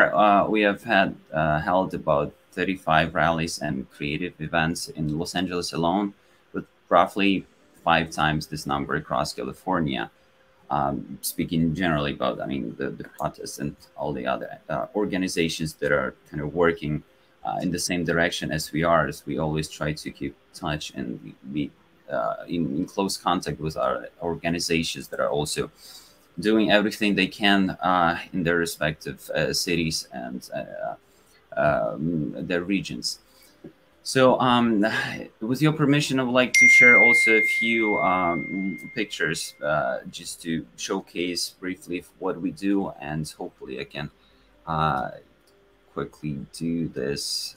we have had held about 35 rallies and creative events in Los Angeles alone, with roughly 5 times this number across California. Speaking generally about, the protests and all the other organizations that are kind of working in the same direction as we are, as we always try to keep touch and be in close contact with our organizations that are also doing everything they can in their respective cities and their regions. So with your permission, I would like to share also a few pictures just to showcase briefly what we do, and hopefully I can quickly do this.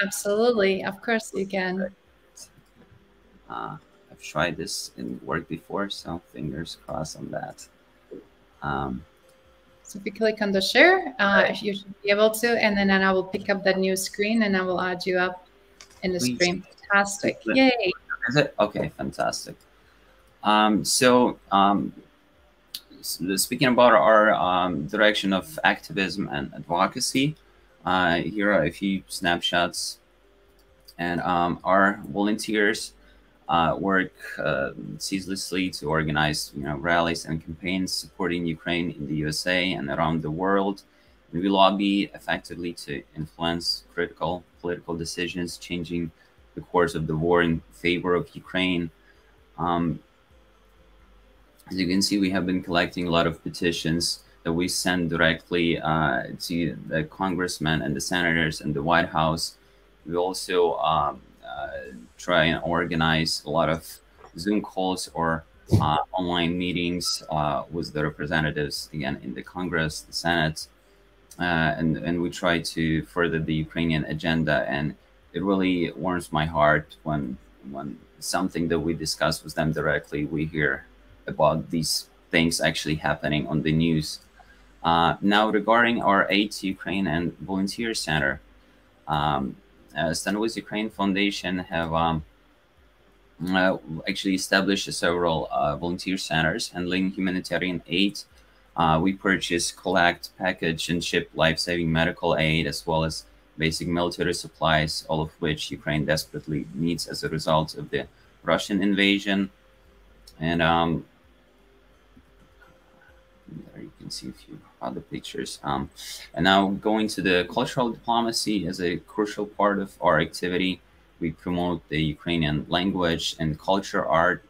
Absolutely, of course you can. I've tried this in work before, so fingers crossed on that. So if you click on the share, you should be able to, and then I will pick up that new screen and I will add you up in the stream. Fantastic. Yay. Is it? Okay, fantastic. Speaking about our direction of activism and advocacy, here are a few snapshots. And our volunteers work ceaselessly to organize, rallies and campaigns supporting Ukraine in the USA and around the world. And we lobby effectively to influence critical political decisions, changing the course of the war in favor of Ukraine. As you can see, we have been collecting a lot of petitions that we send directly to the congressmen and the senators and the White House. We also try and organize a lot of Zoom calls or online meetings with the representatives, again, in the Congress, the Senate, and we try to further the Ukrainian agenda. And it really warms my heart when something that we discuss with them directly, we hear about these things actually happening on the news. Now, regarding our aid to Ukraine and Volunteer Center, Stand With Ukraine Foundation have actually established several volunteer centers handling humanitarian aid. We purchase, collect, package, and ship life-saving medical aid, as well as basic military supplies, all of which Ukraine desperately needs as a result of the Russian invasion. And there you can see a few other pictures. And now going to the cultural diplomacy as a crucial part of our activity. We promote the Ukrainian language and culture art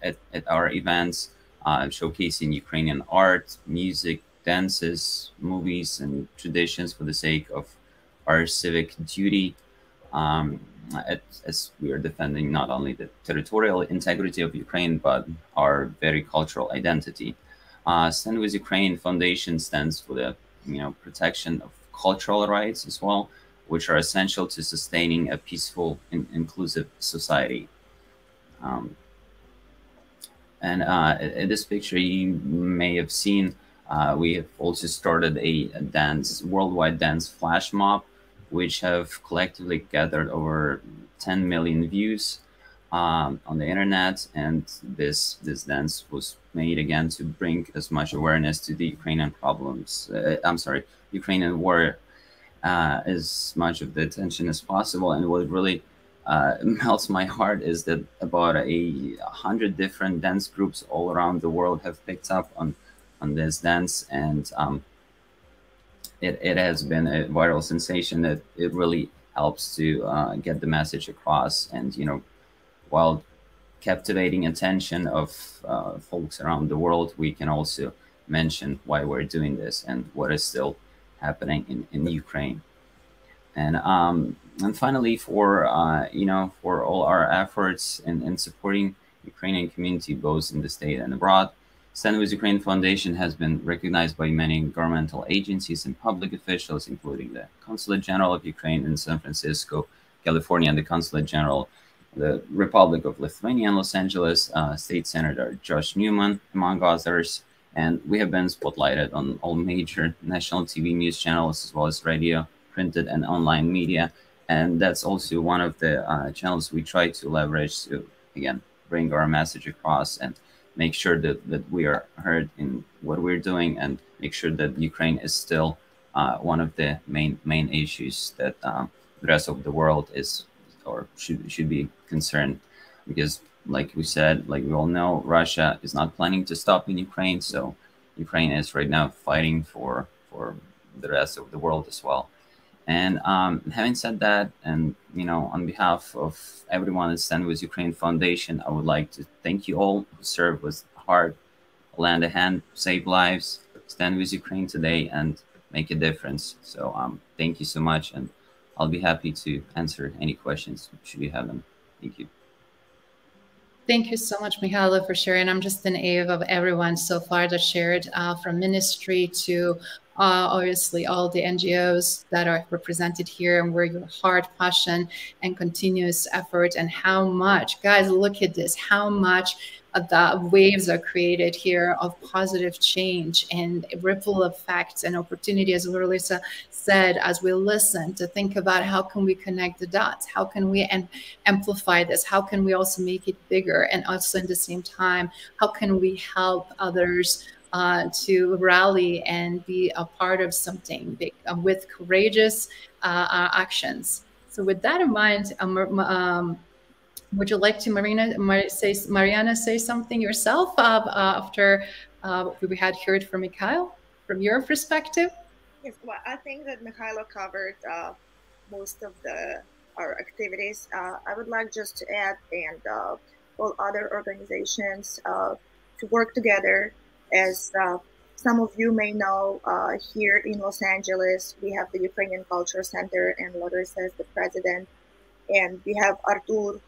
at our events, showcasing Ukrainian art, music, dances, movies, and traditions for the sake of our civic duty, as we are defending not only the territorial integrity of Ukraine, but our very cultural identity. Stand With Ukraine Foundation stands for the protection of cultural rights as well, which are essential to sustaining a peaceful and inclusive society. And in this picture, you may have seen, we have also started a worldwide dance flash mob, which have collectively gathered over 10 million views. on the internet, and this dance was made again to bring as much awareness to the Ukrainian problems. Ukrainian war, as much of the attention as possible. And what really melts my heart is that about 100 different dance groups all around the world have picked up on this dance, and it has been a viral sensation that it really helps to get the message across. And while captivating attention of folks around the world, we can also mention why we're doing this and what is still happening in Ukraine. And finally, for all our efforts in supporting Ukrainian community both in the state and abroad, Stand With Ukraine Foundation has been recognized by many governmental agencies and public officials, including the Consulate General of Ukraine in San Francisco, California, and the Consulate General the Republic of Lithuania and Los Angeles, State Senator Josh Newman, among others. And we have been spotlighted on all major national TV news channels, as well as radio, printed, and online media. And that's also one of the channels we try to leverage to, again, bring our message across and make sure that we are heard in what we're doing, and make sure that Ukraine is still one of the main issues that the rest of the world is or should be concerned, because like we said, like we all know, Russia is not planning to stop in Ukraine. So Ukraine is right now fighting for the rest of the world as well. And having said that, and on behalf of everyone at Stand With Ukraine Foundation, I would like to thank you all who serve with heart, lend a hand, save lives, stand with Ukraine today, and make a difference. So thank you so much, and I'll be happy to answer any questions should you have them. Thank you. Thank you so much, Mihailo, for sharing. I'm just in awe of everyone so far that shared, from ministry to obviously all the NGOs that are represented here, and where your heart, passion, and continuous effort, and how much, guys, look at this, how much the waves are created here of positive change and ripple effects and opportunity, as Larissa said, as we listen to think about how can we connect the dots, how can we amplify this, how can we also make it bigger, and also at the same time, how can we help others to rally and be a part of something big with courageous actions. So with that in mind, would you like to, Mariana, say something yourself after we had heard from Mikhail, from your perspective? Yes, well, I think that Mihailo covered most of our activities. I would like just to add, and all other organizations to work together. As some of you may know, here in Los Angeles, we have the Ukrainian Culture Center, and Larissa is the president, and we have Artur.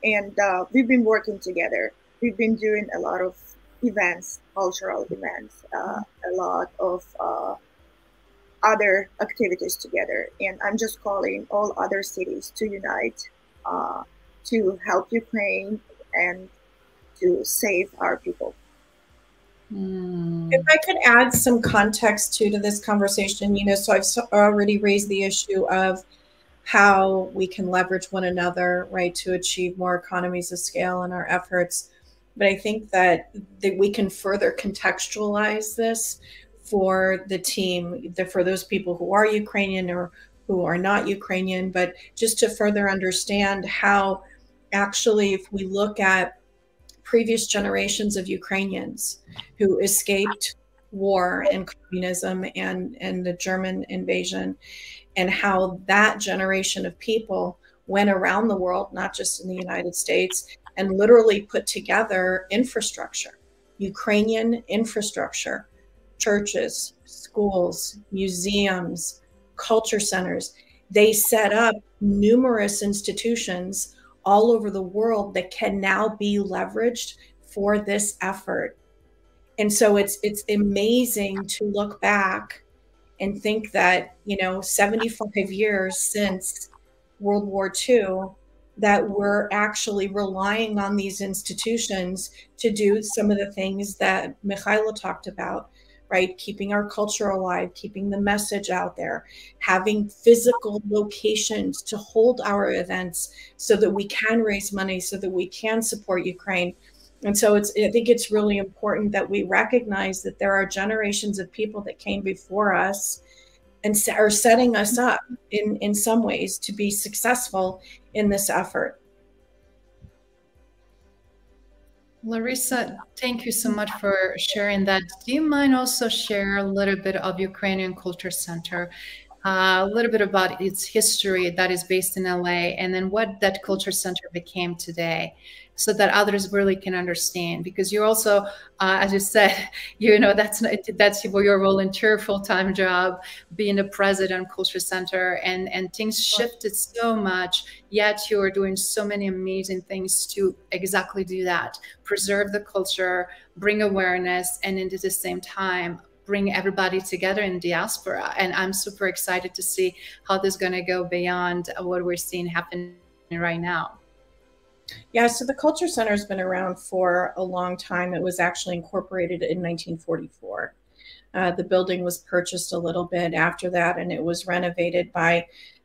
And we've been working together. We've been doing a lot of events, cultural events, a lot of other activities together. And I'm just calling all other cities to unite to help Ukraine and to save our people. If I could add some context to this conversation, so I've already raised the issue of how we can leverage one another, right, to achieve more economies of scale in our efforts. But I think that we can further contextualize this for the team, for those people who are Ukrainian or who are not Ukrainian, but just to further understand how actually, if we look at previous generations of Ukrainians who escaped war and communism and the German invasion, and how that generation of people went around the world, not just in the United States, and literally put together infrastructure, Ukrainian infrastructure, churches, schools, museums, culture centers. They set up numerous institutions all over the world that can now be leveraged for this effort. And so it's amazing to look back and think that, 75 years since World War II, that we're actually relying on these institutions to do some of the things that Mihailo talked about, right? Keeping our culture alive, keeping the message out there, having physical locations to hold our events so that we can raise money, so that we can support Ukraine. And so I think it's really important that we recognize that there are generations of people that came before us and are setting us up in some ways to be successful in this effort. Larissa, thank you so much for sharing that. Do you mind also share a little bit of Ukrainian Culture Center, a little bit about its history that is based in LA, and then what that Culture Center became today, so that others really can understand? Because you're also, as you said, that's your volunteer full-time job, being the president of Culture Center, and things shifted so much, yet you are doing so many amazing things to exactly do that, preserve the culture, bring awareness, and at the same time, bring everybody together in diaspora. And I'm super excited to see how this is going to go beyond what we're seeing happening right now. Yeah, so the Culture Center has been around for a long time. It was actually incorporated in 1944. The building was purchased a little bit after that, and it was renovated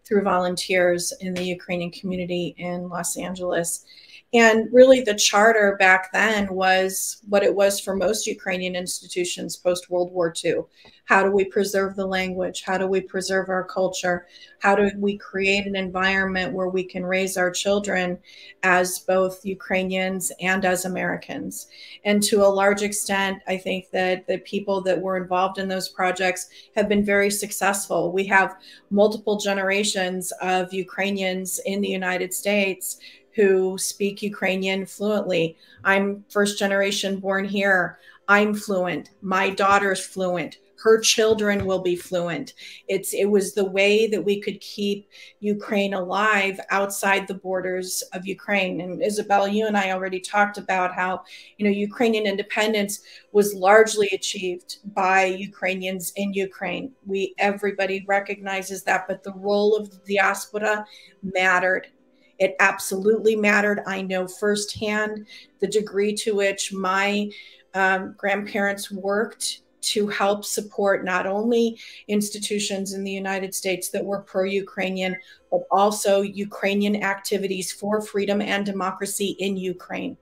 through volunteers in the Ukrainian community in Los Angeles. And really the charter back then was what it was for most Ukrainian institutions post-World War II. How do we preserve the language? How do we preserve our culture? How do we create an environment where we can raise our children as both Ukrainians and as Americans? And to a large extent, I think that the people that were involved in those projects have been very successful. We have multiple generations of Ukrainians in the United States who speak Ukrainian fluently. I'm first generation born here. I'm fluent. My daughter's fluent. Her children will be fluent. It was the way that we could keep Ukraine alive outside the borders of Ukraine. And Isabella, you and I already talked about how, Ukrainian independence was largely achieved by Ukrainians in Ukraine. Everybody recognizes that, but the role of the diaspora mattered. It absolutely mattered. I know firsthand the degree to which my grandparents worked to help support not only institutions in the United States that were pro-Ukrainian, but also Ukrainian activities for freedom and democracy in Ukraine.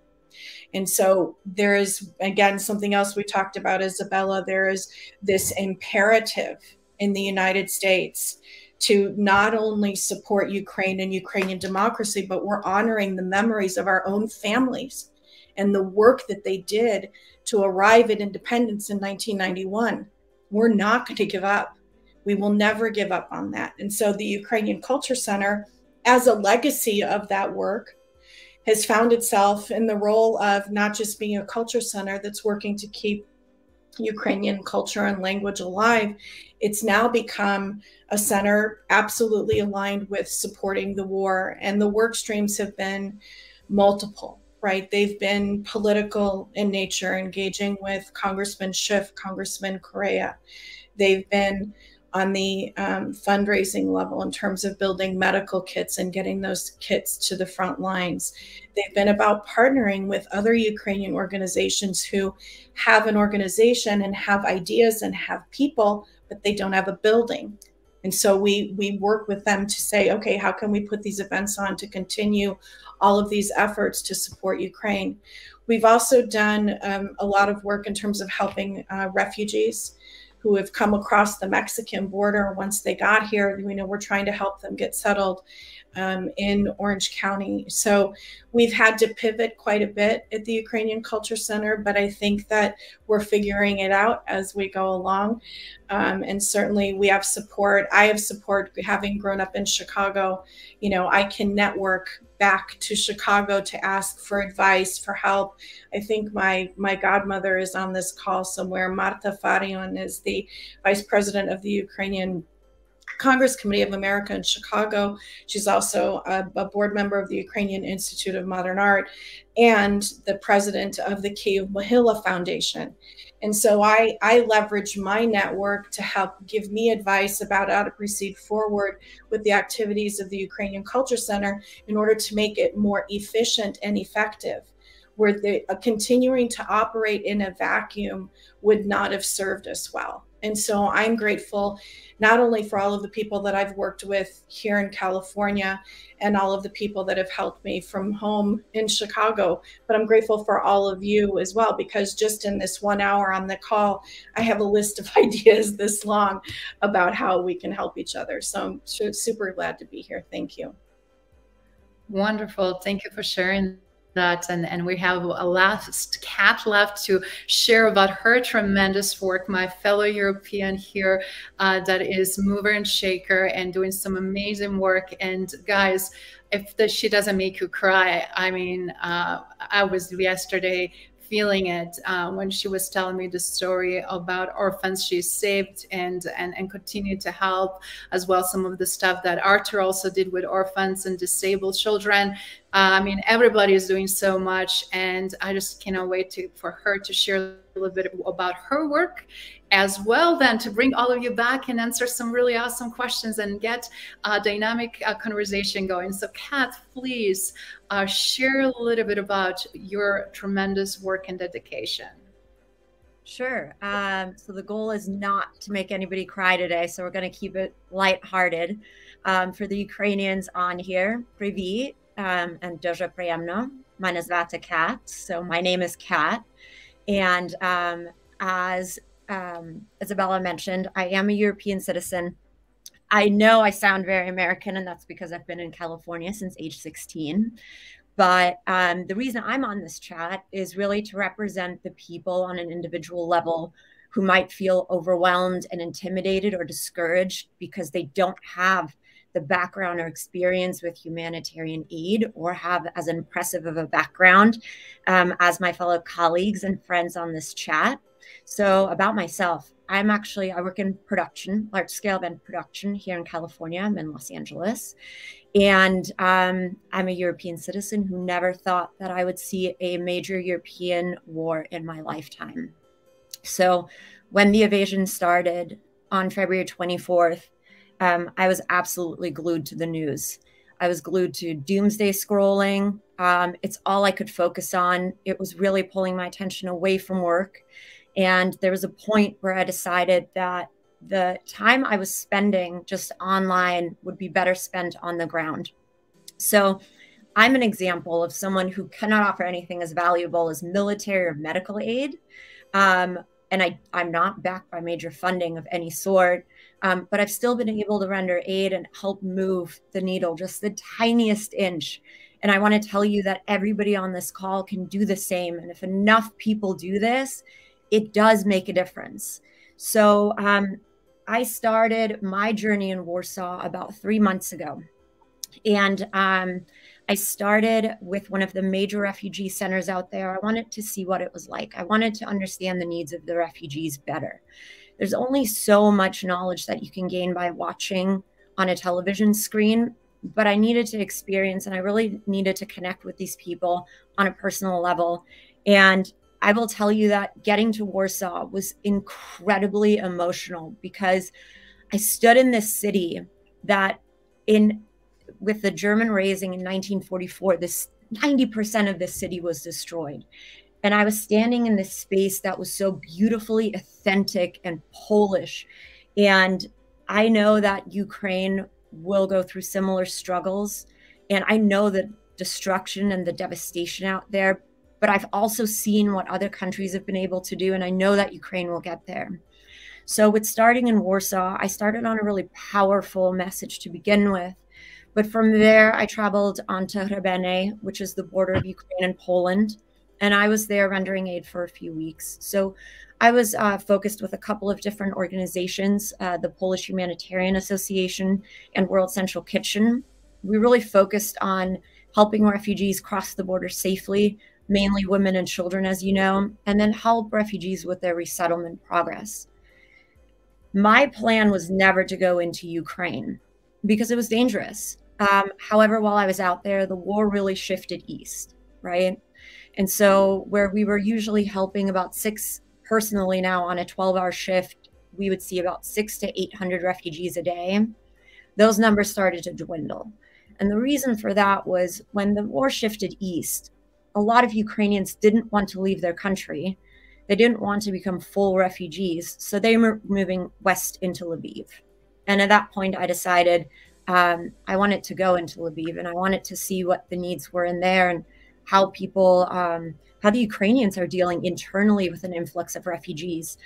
And so there is, again, something else we talked about, Isabella, there is this imperative in the United States to not only support Ukraine and Ukrainian democracy, but we're honoring the memories of our own families and the work that they did to arrive at independence in 1991. We're not going to give up. We will never give up on that. And so the Ukrainian Culture Center, as a legacy of that work, has found itself in the role of not just being a culture center that's working to keep Ukrainian culture and language alive. It's now become a center absolutely aligned with supporting the war. And the work streams have been multiple, right? They've been political in nature, engaging with Congressman Schiff, Congressman Correa. They've been on the fundraising level in terms of building medical kits and getting those kits to the front lines. They've been about partnering with other Ukrainian organizations who have an organization and have ideas and have people, but they don't have a building. And so we work with them to say, okay, how can we put these events on to continue all of these efforts to support Ukraine? We've also done a lot of work in terms of helping refugees who have come across the Mexican border. Once they got here, we're trying to help them get settled in Orange County. So we've had to pivot quite a bit at the Ukrainian Culture Center, but I think that we're figuring it out as we go along. And certainly we have support. I have support, having grown up in Chicago. I can network back to Chicago to ask for advice, for help. I think my godmother is on this call somewhere. Marta Farion is the vice president of the Ukrainian Congress Committee of America in Chicago. She's also a board member of the Ukrainian Institute of Modern Art and the president of the Kyiv Mohila Foundation. And so I leverage my network to help give me advice about how to proceed forward with the activities of the Ukrainian Culture Center in order to make it more efficient and effective. where continuing to operate in a vacuum would not have served us well. And so I'm grateful not only for all of the people that I've worked with here in California and all of the people that have helped me from home in Chicago, but I'm grateful for all of you as well, because just in this 1 hour on the call, I have a list of ideas this long about how we can help each other. So I'm super glad to be here. Thank you. Wonderful. Thank you for sharing that. And we have a last Kat left to share about her tremendous work, my fellow European here, that is mover and shaker and doing some amazing work. And guys, if she doesn't make you cry, I mean, I was yesterday feeling it when she was telling me the story about orphans she saved and continued to help, as well some of the stuff that Artur also did with orphans and disabled children. I mean, everybody is doing so much, and I just cannot wait for her to share a little bit about her work as well, then to bring all of you back and answer some really awesome questions and get a dynamic conversation going. So Kat, please share a little bit about your tremendous work and dedication. Sure. So the goal is not to make anybody cry today, so we're going to keep it lighthearted. For the Ukrainians on here, Привіт, and Дуже приємно. Мене звати Kat. So my name is Kat, and as Isabella mentioned, I am a European citizen. I know I sound very American, and that's because I've been in California since age 16. But the reason I'm on this chat is really to represent the people on an individual level who might feel overwhelmed and intimidated or discouraged because they don't have the background or experience with humanitarian aid, or have as impressive of a background as my fellow colleagues and friends on this chat. So about myself, I work in production, large scale event production here in California. I'm in Los Angeles. And I'm a European citizen who never thought that I would see a major European war in my lifetime. So when the invasion started on February 24th, I was absolutely glued to the news. I was glued to doomsday scrolling. It's all I could focus on. It was really pulling my attention away from work. And there was a point where I decided that the time I was spending just online would be better spent on the ground. So I'm an example of someone who cannot offer anything as valuable as military or medical aid. And I'm not backed by major funding of any sort, but I've still been able to render aid and help move the needle just the tiniest inch. And I want to tell you that everybody on this call can do the same. And if enough people do this, it does make a difference. So I started my journey in Warsaw about 3 months ago. And I started with one of the major refugee centers out there. I wanted to see what it was like. I wanted to understand the needs of the refugees better. There's only so much knowledge that you can gain by watching on a television screen, but I needed to experience, and I really needed to connect with these people on a personal level. And I will tell you that getting to Warsaw was incredibly emotional, because I stood in this city that with the German raising in 1944, 90% of this city was destroyed. And I was standing in this space that was so beautifully authentic and Polish. And I know that Ukraine will go through similar struggles. And I know the destruction and the devastation out there, but I've also seen what other countries have been able to do. And I know that Ukraine will get there. So with starting in Warsaw, I started on a really powerful message to begin with. But from there, I traveled on to Hrebeny, which is the border of Ukraine and Poland. And I was there rendering aid for a few weeks. So I was focused with a couple of different organizations, the Polish Humanitarian Association and World Central Kitchen. We really focused on helping refugees cross the border safely, mainly women and children, as you know, and then help refugees with their resettlement progress. My plan was never to go into Ukraine because it was dangerous. However, while I was out there, the war really shifted east, right? And so where we were usually helping about personally now on a 12-hour shift, we would see about 600 to 800 refugees a day. Those numbers started to dwindle. And the reason for that was when the war shifted east, a lot of Ukrainians didn't want to leave their country. They didn't want to become full refugees. So they were moving west into Lviv. And at that point, I decided I wanted to go into Lviv, and I wanted to see what the needs were in there and how people, how the Ukrainians are dealing internally with an influx of refugees.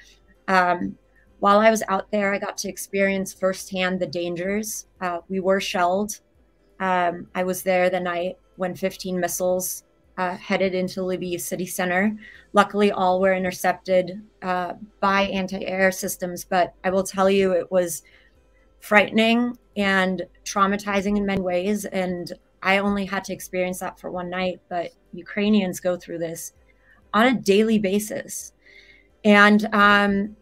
While I was out there, I got to experience firsthand the dangers. We were shelled. I was there the night when 15 missiles headed into Lviv city center. Luckily, all were intercepted by anti-air systems, but I will tell you, it was frightening and traumatizing in many ways. And I only had to experience that for one night, but Ukrainians go through this on a daily basis. And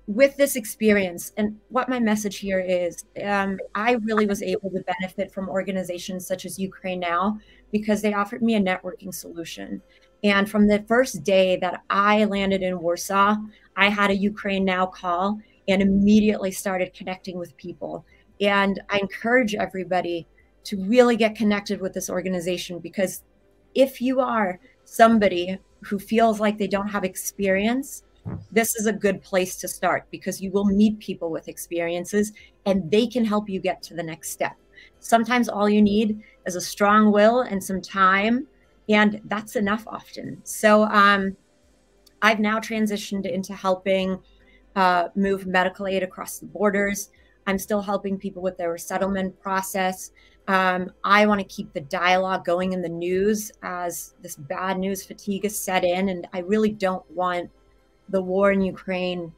with this experience, and what my message here is, I really was able to benefit from organizations such as UkarineNow because they offered me a networking solution. And from the first day that I landed in Warsaw, I had a UkarineNow call and immediately started connecting with people. And I encourage everybody to really get connected with this organization, because if you are somebody who feels like they don't have experience, this is a good place to start, because you will meet people with experiences and they can help you get to the next step. Sometimes all you need is a strong will and some time, and that's enough often. So I've now transitioned into helping move medical aid across the borders. I'm still helping people with their resettlement process. I want to keep the dialogue going in the news as this bad news fatigue is set in, and I really don't want the war in Ukraine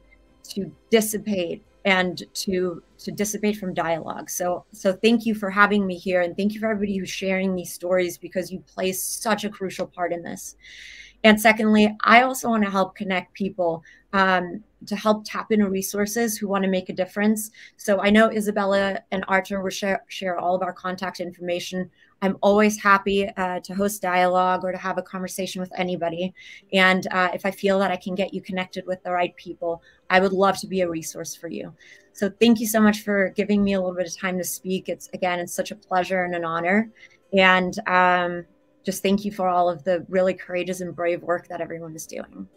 to dissipate and to dissipate from dialogue. So thank you for having me here, and thank you for everybody who's sharing these stories, because you play such a crucial part in this. And secondly, I also want to help connect people to help tap into resources who want to make a difference. So I know Isabella and Artur will share all of our contact information. I'm always happy to host dialogue or to have a conversation with anybody. And if I feel that I can get you connected with the right people, I would love to be a resource for you. So thank you so much for giving me a little bit of time to speak. It's such a pleasure and an honor. And just thank you for all of the really courageous and brave work that everyone is doing.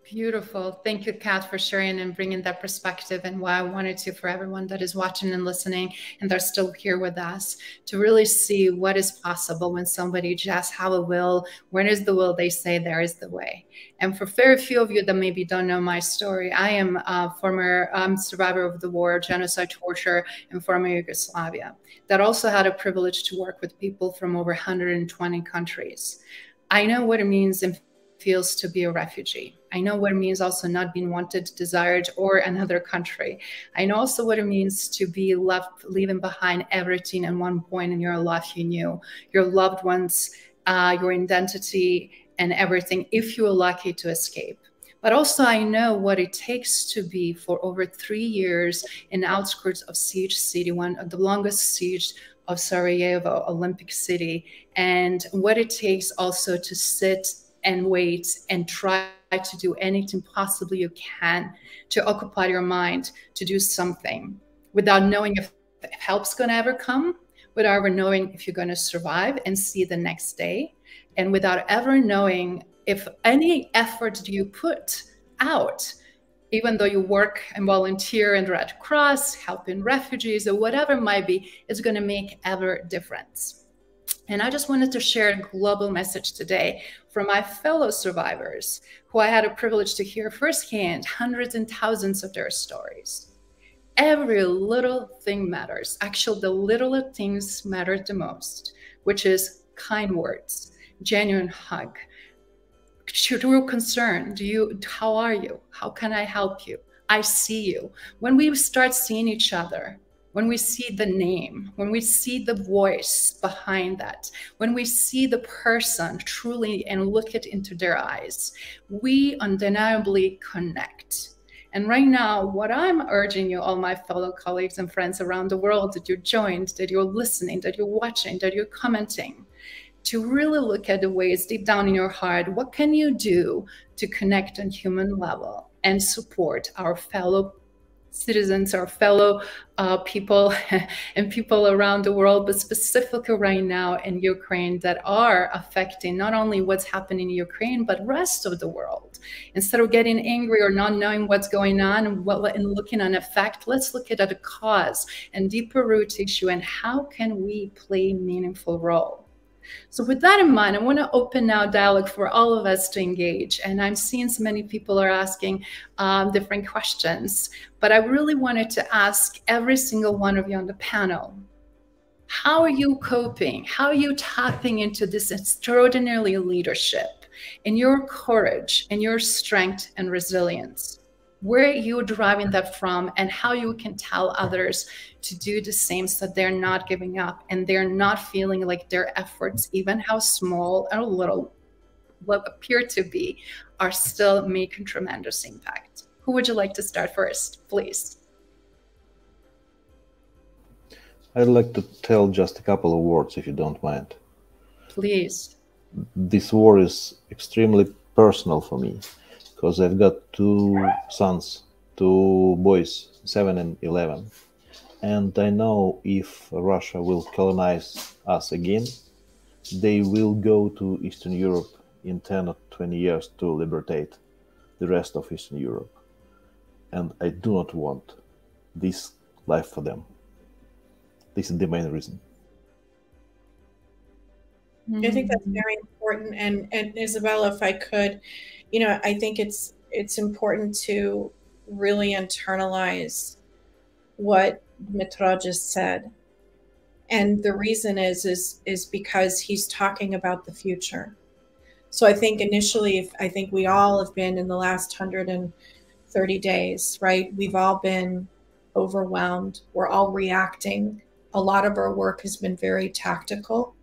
Beautiful. Thank you, Kat, for sharing and bringing that perspective, and why I wanted to, for everyone that is watching and listening and they're still here with us, to really see what is possible when somebody just have a will. When is the will, they say there is the way. And for very few of you that maybe don't know my story, I am a former survivor of the war, genocide, torture in former Yugoslavia, that also had a privilege to work with people from over 120 countries. I know what it means and feels to be a refugee. I know what it means also not being wanted, desired, or another country. I know also what it means to be left, leaving behind everything at one point in your life you knew, your loved ones, your identity, and everything, if you were lucky to escape. But also I know what it takes to be for over 3 years in the outskirts of siege city, one of the longest siege of Sarajevo, Olympic City, and what it takes also to sit and wait and try to do anything possibly you can to occupy your mind, to do something without knowing if help's going to ever come, without ever knowing if you're going to survive and see the next day, and without ever knowing if any effort you put out, even though you work and volunteer in the Red Cross, helping refugees or whatever it might be, is going to make ever difference. And I just wanted to share a global message today from my fellow survivors, who I had a privilege to hear firsthand hundreds and thousands of their stories. Every little thing matters. Actually, the little things matter the most, which is kind words, genuine hug, true concern. How are you? How can I help you? I see you. When we start seeing each other, when we see the name, when we see the voice behind that, when we see the person truly and look it into their eyes, we undeniably connect. And right now, what I'm urging you, all my fellow colleagues and friends around the world, that you joined, that you're listening, that you're watching, that you're commenting, to really look at the ways deep down in your heart, what can you do to connect on human level and support our fellow citizens, our fellow people and people around the world, but specifically right now in Ukraine, that are affecting not only what's happening in Ukraine, but rest of the world. Instead of getting angry or not knowing what's going on and looking on effect, let's look at the cause and deeper root issue and how can we play a meaningful role. So with that in mind, I want to open now dialogue for all of us to engage. And I'm seeing so many people are asking different questions, but I really wanted to ask every single one of you on the panel, how are you coping? How are you tapping into this extraordinary leadership and your courage and your strength and resilience? Where are you driving that from, and how you can tell others to do the same so that they're not giving up and they're not feeling like their efforts, even how small or little what appear to be, are still making tremendous impact. Who would you like to start first, please? I'd like to tell just a couple of words, if you don't mind. Please. This war is extremely personal for me, because I've got two sons, two boys, 7 and 11. And I know if Russia will colonize us again, they will go to Eastern Europe in 10 or 20 years to liberate the rest of Eastern Europe. And I do not want this life for them. This is the main reason. I think that's very important. And Isabella, if I could, you know, I think it's important to really internalize what Dmytro just said. And the reason is because he's talking about the future. So I think initially, I think we all have been in the last 130 days, right? We've all been overwhelmed. We're all reacting. A lot of our work has been very tactical.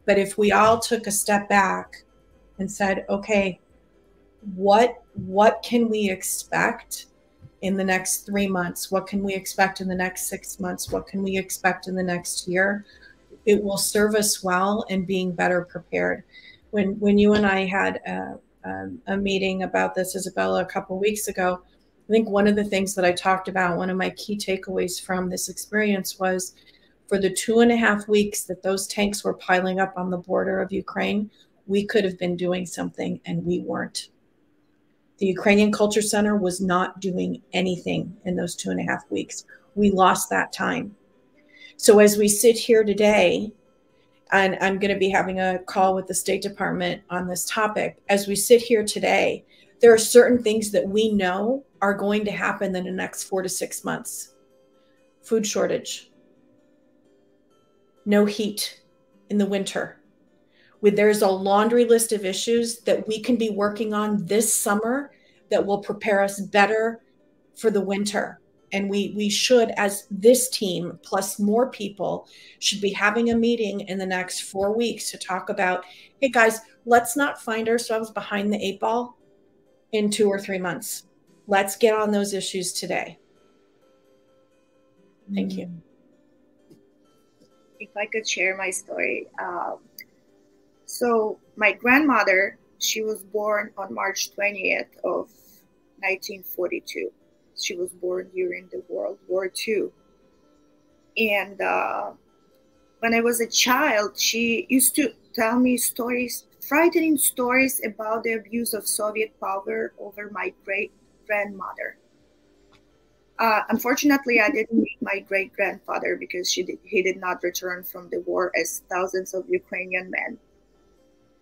But if we all took a step back and said, okay, what can we expect in the next 3 months? What can we expect in the next 6 months? What can we expect in the next year? It will serve us well in being better prepared. When you and I had a meeting about this, Isabella, a couple of weeks ago, I think one of the things that I talked about, one of my key takeaways from this experience was, for the 2.5 weeks that those tanks were piling up on the border of Ukraine, we could have been doing something and we weren't. The Ukrainian Culture Center was not doing anything in those 2.5 weeks. We lost that time. So as we sit here today, and I'm going to be having a call with the State Department on this topic, as we sit here today, there are certain things that we know are going to happen in the next 4 to 6 months. Food shortage. No heat in the winter. There's a laundry list of issues that we can be working on this summer that will prepare us better for the winter. And we should, as this team, plus more people, should be having a meeting in the next 4 weeks to talk about, hey guys, let's not find ourselves behind the 8 ball in 2 or 3 months. Let's get on those issues today. Thank you. If I could share my story. So my grandmother, she was born on March 20th of 1942. She was born during the World War II. And when I was a child, she used to tell me stories, frightening stories about the abuse of Soviet power over my great-grandmother. Unfortunately, I didn't meet my great-grandfather because he did not return from the war as thousands of Ukrainian men.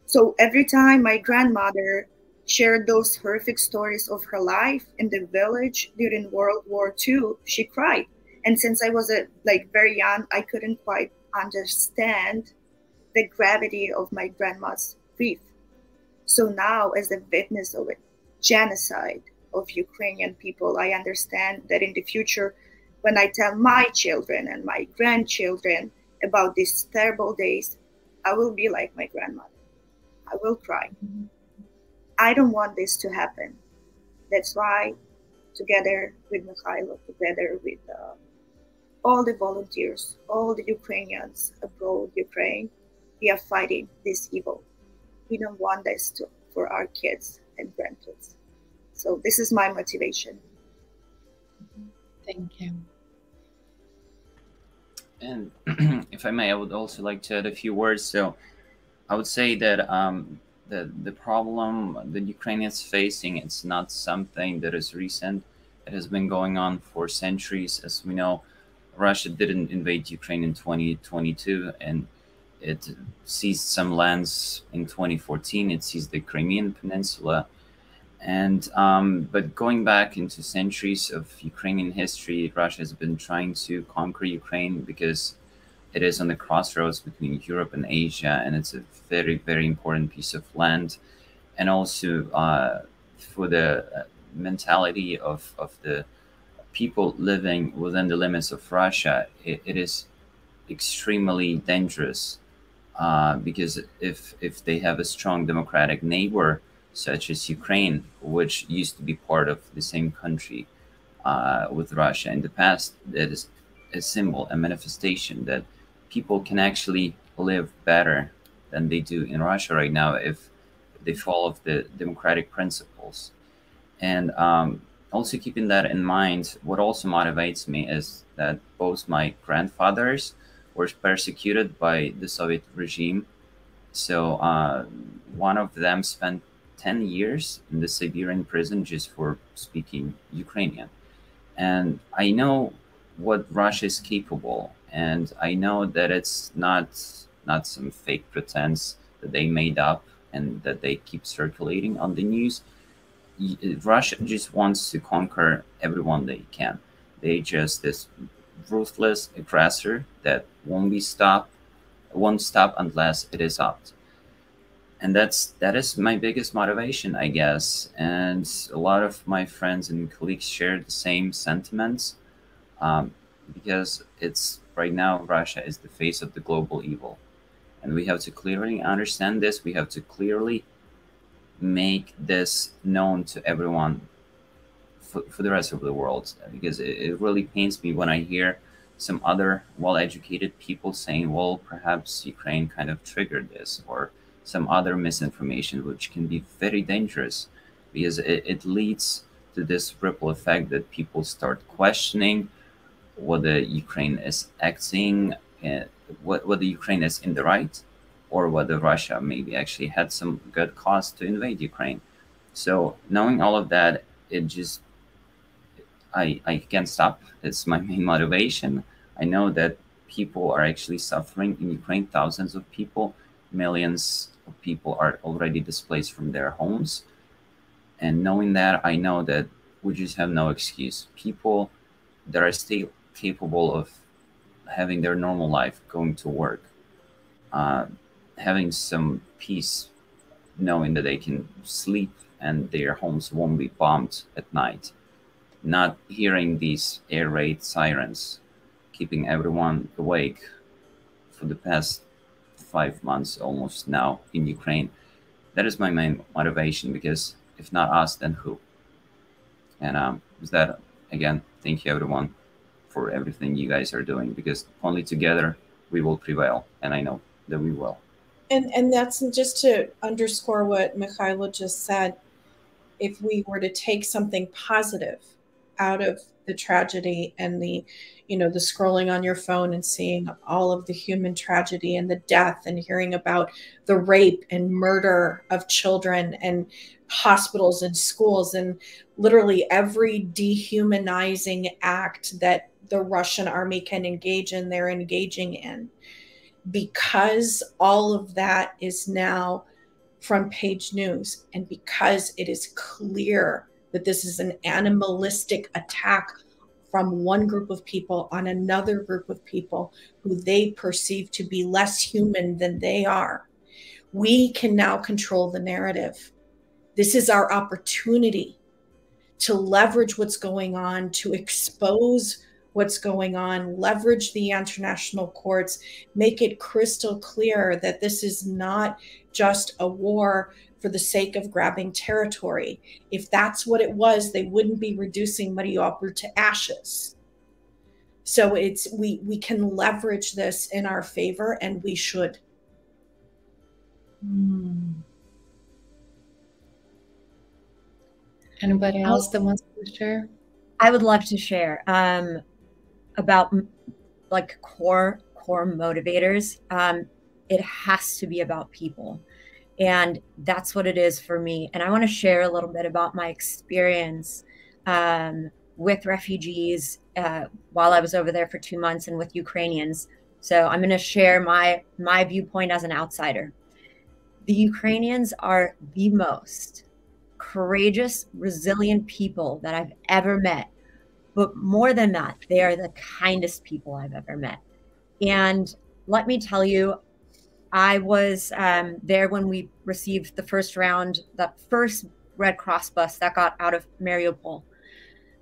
So every time my grandmother shared those horrific stories of her life in the village during World War II, she cried. And since I was very young, I couldn't quite understand the gravity of my grandma's grief. So now, as a witness of a genocide of Ukrainian people, I understand that in the future, when I tell my children and my grandchildren about these terrible days, I will be like my grandmother. I will cry. I don't want this to happen. That's why, together with Mikhailo, together with all the volunteers, all the Ukrainians abroad Ukraine, we are fighting this evil. We don't want this for our kids and grandkids. So this is my motivation. Thank you. And if I may, I would also like to add a few words. So I would say that the problem that Ukraine is facing, it's not something that is recent. It has been going on for centuries. As we know, Russia didn't invade Ukraine in 2022, and it seized some lands in 2014. It seized the Crimean Peninsula. And but going back into centuries of Ukrainian history, Russia has been trying to conquer Ukraine because it is on the crossroads between Europe and Asia, and it's a very, very important piece of land. And also for the mentality of the people living within the limits of Russia, it is extremely dangerous because if they have a strong democratic neighbor such as Ukraine, which used to be part of the same country with Russia in the past, that is a symbol, a manifestation that people can actually live better than they do in Russia right now if they follow the democratic principles. And also keeping that in mind, what also motivates me is that both my grandfathers were persecuted by the Soviet regime. So one of them spent 10 years in the Siberian prison just for speaking Ukrainian. And I know what Russia is capable, and I know that it's not some fake pretense that they made up and that they keep circulating on the news. Russia just wants to conquer everyone they can. They just this ruthless aggressor that won't stop unless it is stopped. And that is my biggest motivation, I guess. And a lot of my friends and colleagues share the same sentiments because it's right now Russia is the face of the global evil. And we have to clearly understand this. We have to clearly make this known to everyone for the rest of the world, because it really pains me when I hear some other well-educated people saying, well, perhaps Ukraine kind of triggered this, or some other misinformation, which can be very dangerous because it leads to this ripple effect that people start questioning whether Ukraine is acting, whether Ukraine is in the right, or whether Russia maybe actually had some good cause to invade Ukraine. So knowing all of that, it just, I can't stop. It's my main motivation. I know that people are actually suffering in Ukraine, thousands of people, millions of people are already displaced from their homes. And knowing that, I know that we just have no excuse. People that are still capable of having their normal life, going to work, having some peace, knowing that they can sleep and their homes won't be bombed at night, not hearing these air raid sirens, keeping everyone awake for the past 5 months almost now in Ukraine. That is my main motivation, because if not us, then who? And with that, again, thank you everyone for everything you guys are doing, because only together we will prevail, and I know that we will. And that's just to underscore what Mikhailo just said. If we were to take something positive out of the tragedy and the scrolling on your phone and seeing all of the human tragedy and the death, and hearing about the rape and murder of children and hospitals and schools and literally every dehumanizing act that the Russian army can engage in, they're engaging in. Because all of that is now front page news, and because it is clear that this is an animalistic attack from one group of people on another group of people who they perceive to be less human than they are, we can now control the narrative. This is our opportunity to leverage what's going on, to expose what's going on, leverage the international courts, make it crystal clear that this is not just a war for the sake of grabbing territory. If that's what it was, they wouldn't be reducing Mariupol to ashes. So we can leverage this in our favor, and we should. Anybody else that wants to share? I would love to share about like core motivators. It has to be about people. And that's what it is for me. And I want to share a little bit about my experience with refugees while I was over there for 2 months and with Ukrainians. So I'm going to share my viewpoint as an outsider. The Ukrainians are the most courageous, resilient people that I've ever met. But more than that, they are the kindest people I've ever met. And let me tell you, I was there when we received the first round, that first Red Cross bus that got out of Mariupol.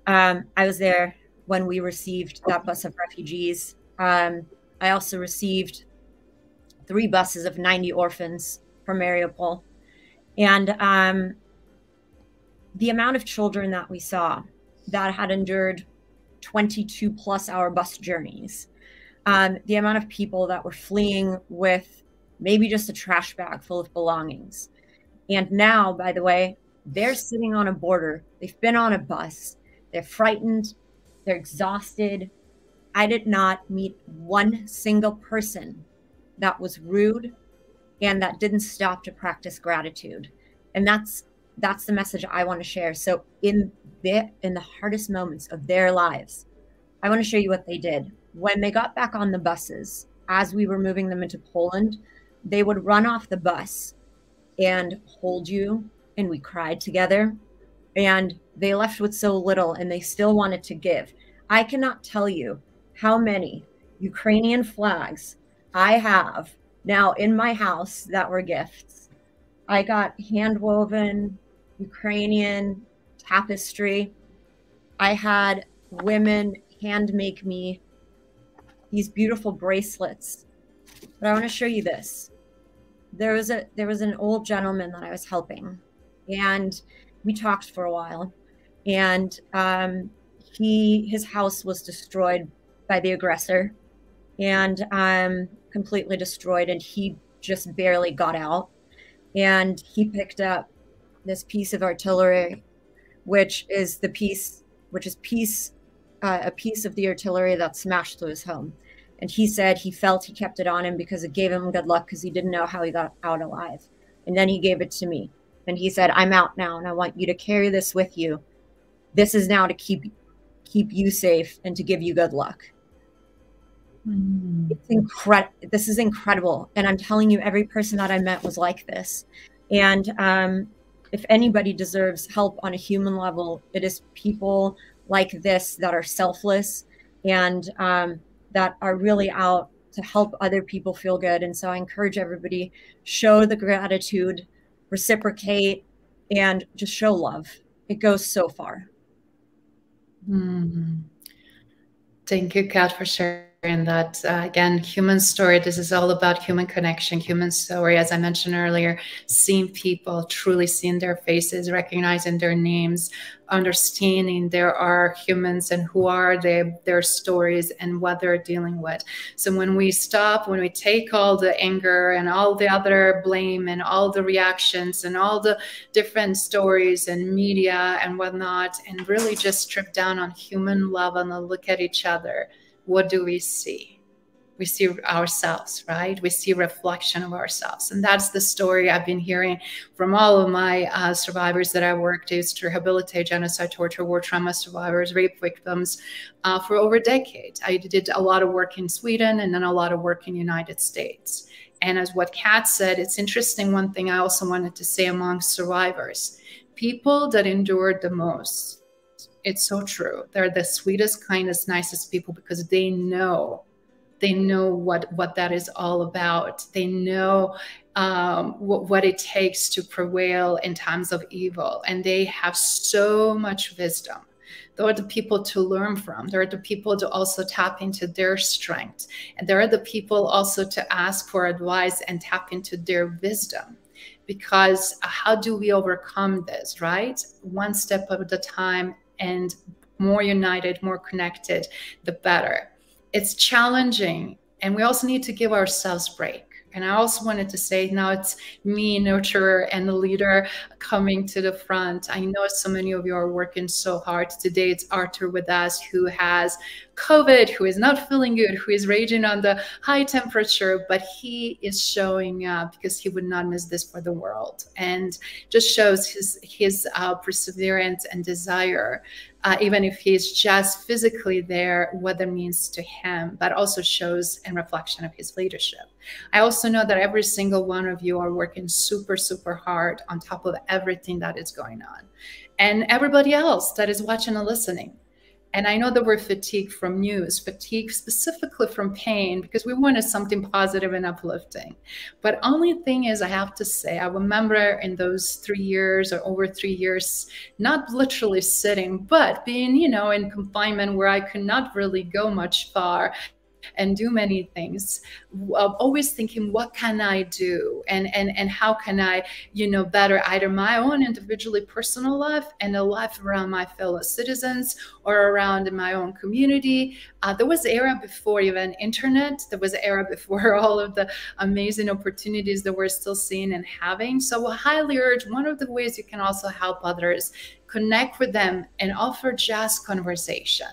I was there when we received that bus of refugees. I also received 3 buses of 90 orphans from Mariupol. And the amount of children that we saw that had endured 22-plus-hour bus journeys, the amount of people that were fleeing with maybe just a trash bag full of belongings. And now, by the way, they're sitting on a border. They've been on a bus. They're frightened. They're exhausted. I did not meet one single person that was rude and that didn't stop to practice gratitude. And that's the message I want to share. So in the hardest moments of their lives, I want to show you what they did. When they got back on the buses, as we were moving them into Poland, they would run off the bus and hold you, and we cried together. And they left with so little, and they still wanted to give. I cannot tell you how many Ukrainian flags I have now in my house that were gifts. I got hand-woven Ukrainian tapestry. I had women hand make me these beautiful bracelets. But I want to show you this. There was an old gentleman that I was helping, and we talked for a while. And his house was destroyed by the aggressor, and completely destroyed, and he just barely got out. And he picked up this piece of artillery, which is a piece of the artillery that smashed through his home. And he said he felt he kept it on him because it gave him good luck, because he didn't know how he got out alive. And then he gave it to me. And he said, I'm out now, and I want you to carry this with you. This is now to keep you safe and to give you good luck. It's incredible. This is incredible. And I'm telling you, every person that I met was like this. And if anybody deserves help on a human level, it is people like this that are selfless and that are really out to help other people feel good. And so I encourage everybody, show the gratitude, reciprocate, and just show love. It goes so far. Thank you, Kat, for sharing that. Again, human story. This is all about human connection, human story. As I mentioned earlier, seeing people, truly seeing their faces, recognizing their names, understanding there are humans and who are their stories and what they're dealing with. So when we stop, when we take all the anger and all the other blame and all the reactions and all the different stories and media and whatnot, and really just strip down on human level and look at each other, what do we see? We see ourselves, right? We see a reflection of ourselves. And that's the story I've been hearing from all of my survivors that I worked with to rehabilitate genocide, torture, war trauma survivors, rape victims for over a decade. I did a lot of work in Sweden and then a lot of work in the United States. And as what Kat said, it's interesting. One thing I also wanted to say among survivors, people that endured the most, it's so true. They're the sweetest, kindest, nicest people because they know what that is all about. They know what it takes to prevail in times of evil. And they have so much wisdom. They're the people to learn from. They're the people to also tap into their strength. And they're the people also to ask for advice and tap into their wisdom. Because how do we overcome this, right? One step at a time, and more united, more connected, the better. It's challenging, and we also need to give ourselves a break, And I also wanted to say, now it's me, nurturer, and the leader coming to the front. I know so many of you are working so hard. Today it's Artur with us, who has COVID, who is not feeling good, who is raging on the high temperature, but he is showing up because he would not miss this for the world. And just shows his perseverance and desire, even if he's just physically there, what that means to him, but also shows a reflection of his leadership. I also know that every single one of you are working super, super hard on top of everything that is going on. And everybody else that is watching and listening. And I know that we're fatigued from news, fatigued specifically from pain, because we wanted something positive and uplifting. But only thing is, I have to say, I remember in those 3 years or over 3 years, not literally sitting, but being, you know, in confinement where I could not really go much far and do many things, always thinking, what can I do? And how can I, you know, better either my own individually personal life and the life around my fellow citizens or around in my own community. There was an era before even internet. There was an era before all of the amazing opportunities that we're still seeing and having. So I highly urge, one of the ways you can also help others, connect with them and offer just conversation.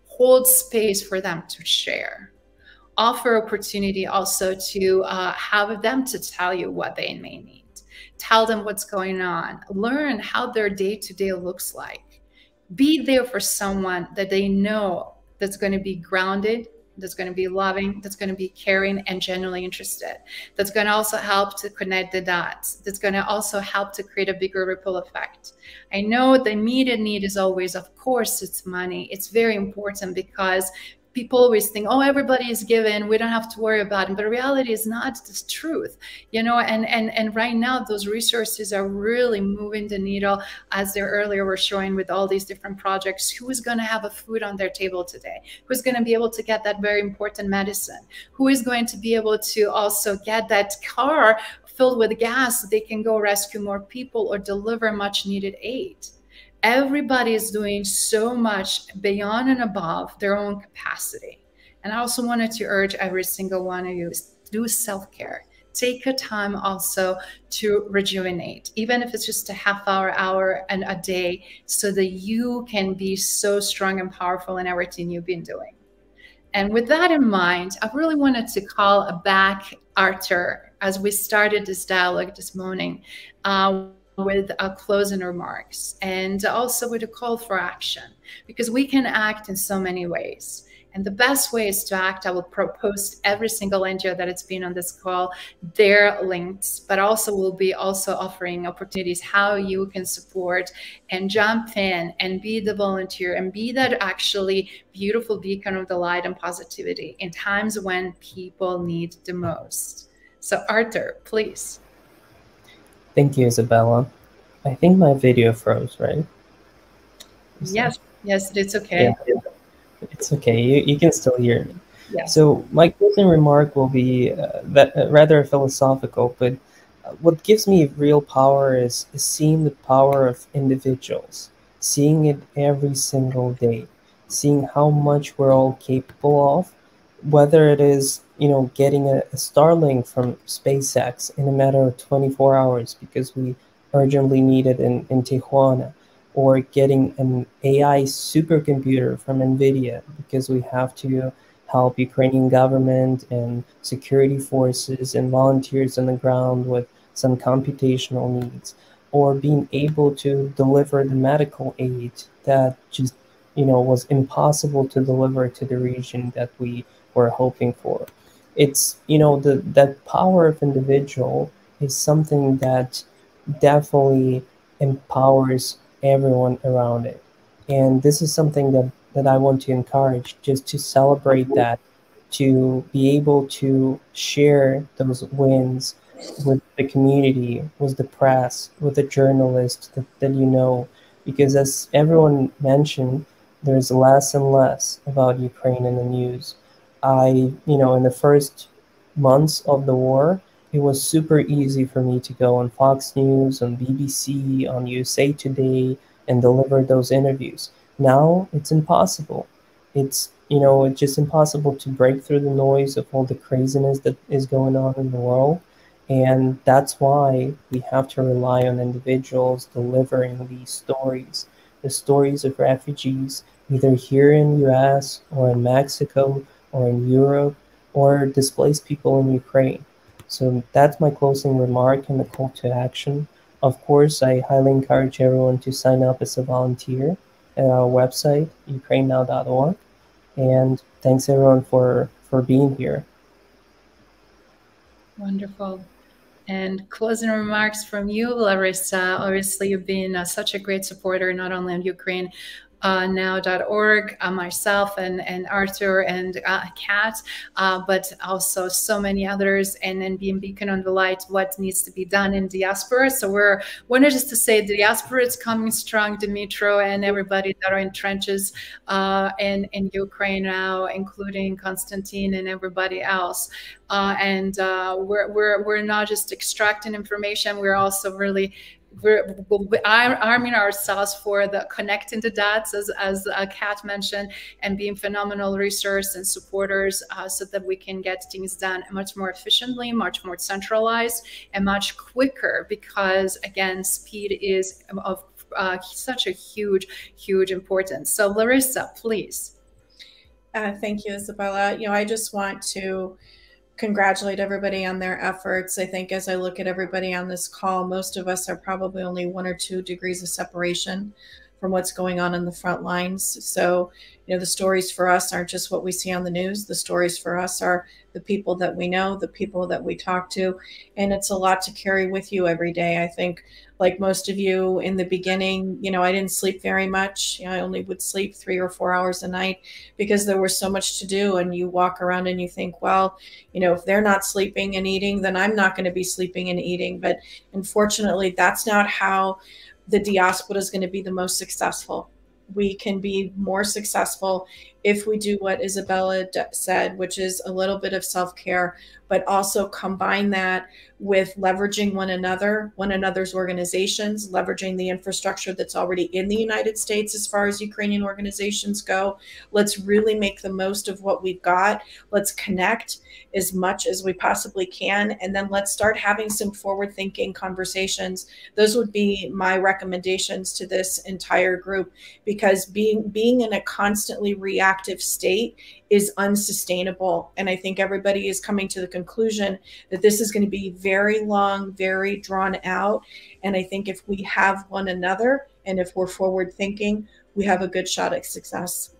Hold space for them to share. Offer opportunity also to have them to tell you what they may need. Tell them what's going on. Learn how their day-to-day looks like. Be there for someone that they know that's going to be grounded, that's going to be loving, that's going to be caring and genuinely interested. That's going to also help to connect the dots. That's going to also help to create a bigger ripple effect. I know the immediate need is always, of course, it's money. It's very important because people always think, oh, everybody is given, we don't have to worry about it. But reality is not the truth, you know, and right now those resources are really moving the needle, as they earlier were showing with all these different projects. Who is going to have a food on their table today? Who's going to be able to get that very important medicine? Who is going to be able to also get that car filled with gas so they can go rescue more people or deliver much needed aid? Everybody is doing so much beyond and above their own capacity. And I also wanted to urge every single one of you is do self-care. Take a time also to rejuvenate, even if it's just a half-hour and a day, so that you can be so strong and powerful in everything you've been doing. And with that in mind, I really wanted to call back Artur as we started this dialogue this morning, with closing remarks and also with a call for action, because we can act in so many ways. And the best way is to act. I will post every single NGO that it's been on this call, their links, but also we'll be also offering opportunities how you can support and jump in and be the volunteer and be that actually beautiful beacon of the light and positivity in times when people need the most. So Artur, please. Thank you, Isabella. I think my video froze, right? Yes, it's okay. Yeah, it's okay. You can still hear me. Yeah. So my closing remark will be rather philosophical, but what gives me real power is seeing the power of individuals, seeing it every single day, seeing how much we're all capable of, whether it is, you know, getting a Starlink from SpaceX in a matter of 24 hours because we urgently need it in Tijuana, or getting an AI supercomputer from NVIDIA because we have to help Ukrainian government and security forces and volunteers on the ground with some computational needs, or being able to deliver the medical aid that just, you know, was impossible to deliver to the region that we were hoping for. It's, you know, that power of individual is something that definitely empowers everyone around it. And this is something that I want to encourage, just to celebrate that, to be able to share those wins with the community, with the press, with the journalists that you know, because as everyone mentioned, there's less and less about Ukraine in the news. You know, in the first months of the war, it was super easy for me to go on Fox News, on BBC, on USA Today, and deliver those interviews. Now it's impossible. It's you know, it's just impossible to break through the noise of all the craziness that is going on in the world. And that's why we have to rely on individuals delivering these stories, the stories of refugees, either here in US or in Mexico or in Europe, or displaced people in Ukraine. So that's my closing remark and the call to action. Of course, I highly encourage everyone to sign up as a volunteer at our website, UkarineNow.org. And thanks everyone for being here. Wonderful. And closing remarks from you, Larissa. Obviously, you've been such a great supporter, not only on UkarineNow.org, myself and Artur and Kat, but also so many others, and then being beacon on the light, what needs to be done in diaspora. So we're wanted just to say the diaspora is coming strong, Dimitro, and everybody that are in trenches in Ukraine now, including Kostiantyn and everybody else. We're not just extracting information, we're also really we're arming ourselves for the connecting the dots, as Kat mentioned, and being phenomenal resource and supporters so that we can get things done much more efficiently, much more centralized, and much quicker, because again, speed is of such a huge importance. So Larissa, please. Thank you, Isabella. I just want to congratulate everybody on their efforts. I think as I look at everybody on this call, most of us are probably only 1 or 2 degrees of separation from what's going on in the front lines. So, the stories for us aren't just what we see on the news. The stories for us are the people that we know, the people that we talk to, and it's a lot to carry with you every day. I think, like most of you in the beginning, I didn't sleep very much. I only would sleep 3 or 4 hours a night because there was so much to do. And you walk around and you think, well, if they're not sleeping and eating, then I'm not going to be sleeping and eating. But unfortunately, that's not how the diaspora is going to be the most successful. We can be more successful if we do what Isabella said, which is a little bit of self-care, but also combine that with leveraging one another's organizations, leveraging the infrastructure that's already in the United States as far as Ukrainian organizations go. Let's really make the most of what we've got. Let's connect as much as we possibly can, and then let's start having some forward-thinking conversations. Those would be my recommendations to this entire group, because being in a constantly reactive state is unsustainable. And I think everybody is coming to the conclusion that this is going to be very long, very drawn out. And I think if we have one another and if we're forward thinking, we have a good shot at success.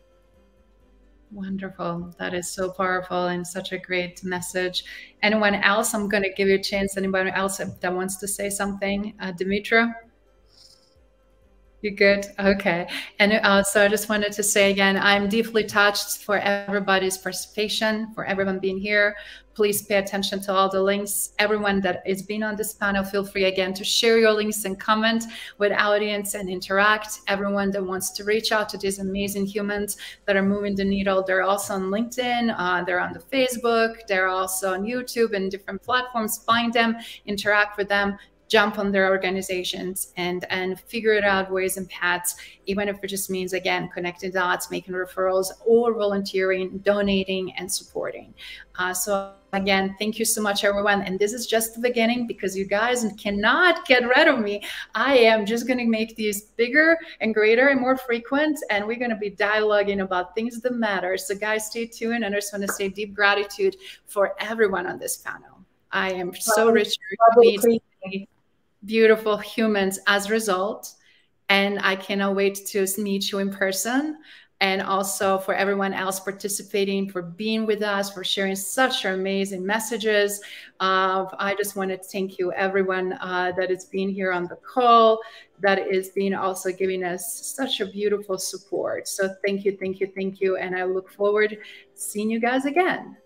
Wonderful. That is so powerful and such a great message. Anyone else? I'm going to give you a chance. Anybody else that wants to say something? Dimitra? You good? Okay. And so I just wanted to say again, I'm deeply touched for everybody's participation, for everyone being here. Please pay attention to all the links. Everyone that is being on this panel, feel free again to share your links and comment with audience and interact. Everyone that wants to reach out to these amazing humans that are moving the needle, they're also on LinkedIn, they're on the Facebook, they're also on YouTube and different platforms. Find them, interact with them, jump on their organizations and figure it out ways and paths, even if it just means, again, connecting dots, making referrals, or volunteering, donating, and supporting. So again, thank you so much, everyone. And this is just the beginning, because you guys cannot get rid of me. I am just going to make these bigger and greater and more frequent, and we're going to be dialoguing about things that matter. So guys, stay tuned. And I just want to say deep gratitude for everyone on this panel. I am so rich to meet beautiful humans as a result, and I cannot wait to meet you in person. And also for everyone else participating, for being with us, for sharing such amazing messages. I just want to thank you, everyone that is being here on the call, that is being also giving us such a beautiful support. So thank you, thank you, thank you. And I look forward to seeing you guys again.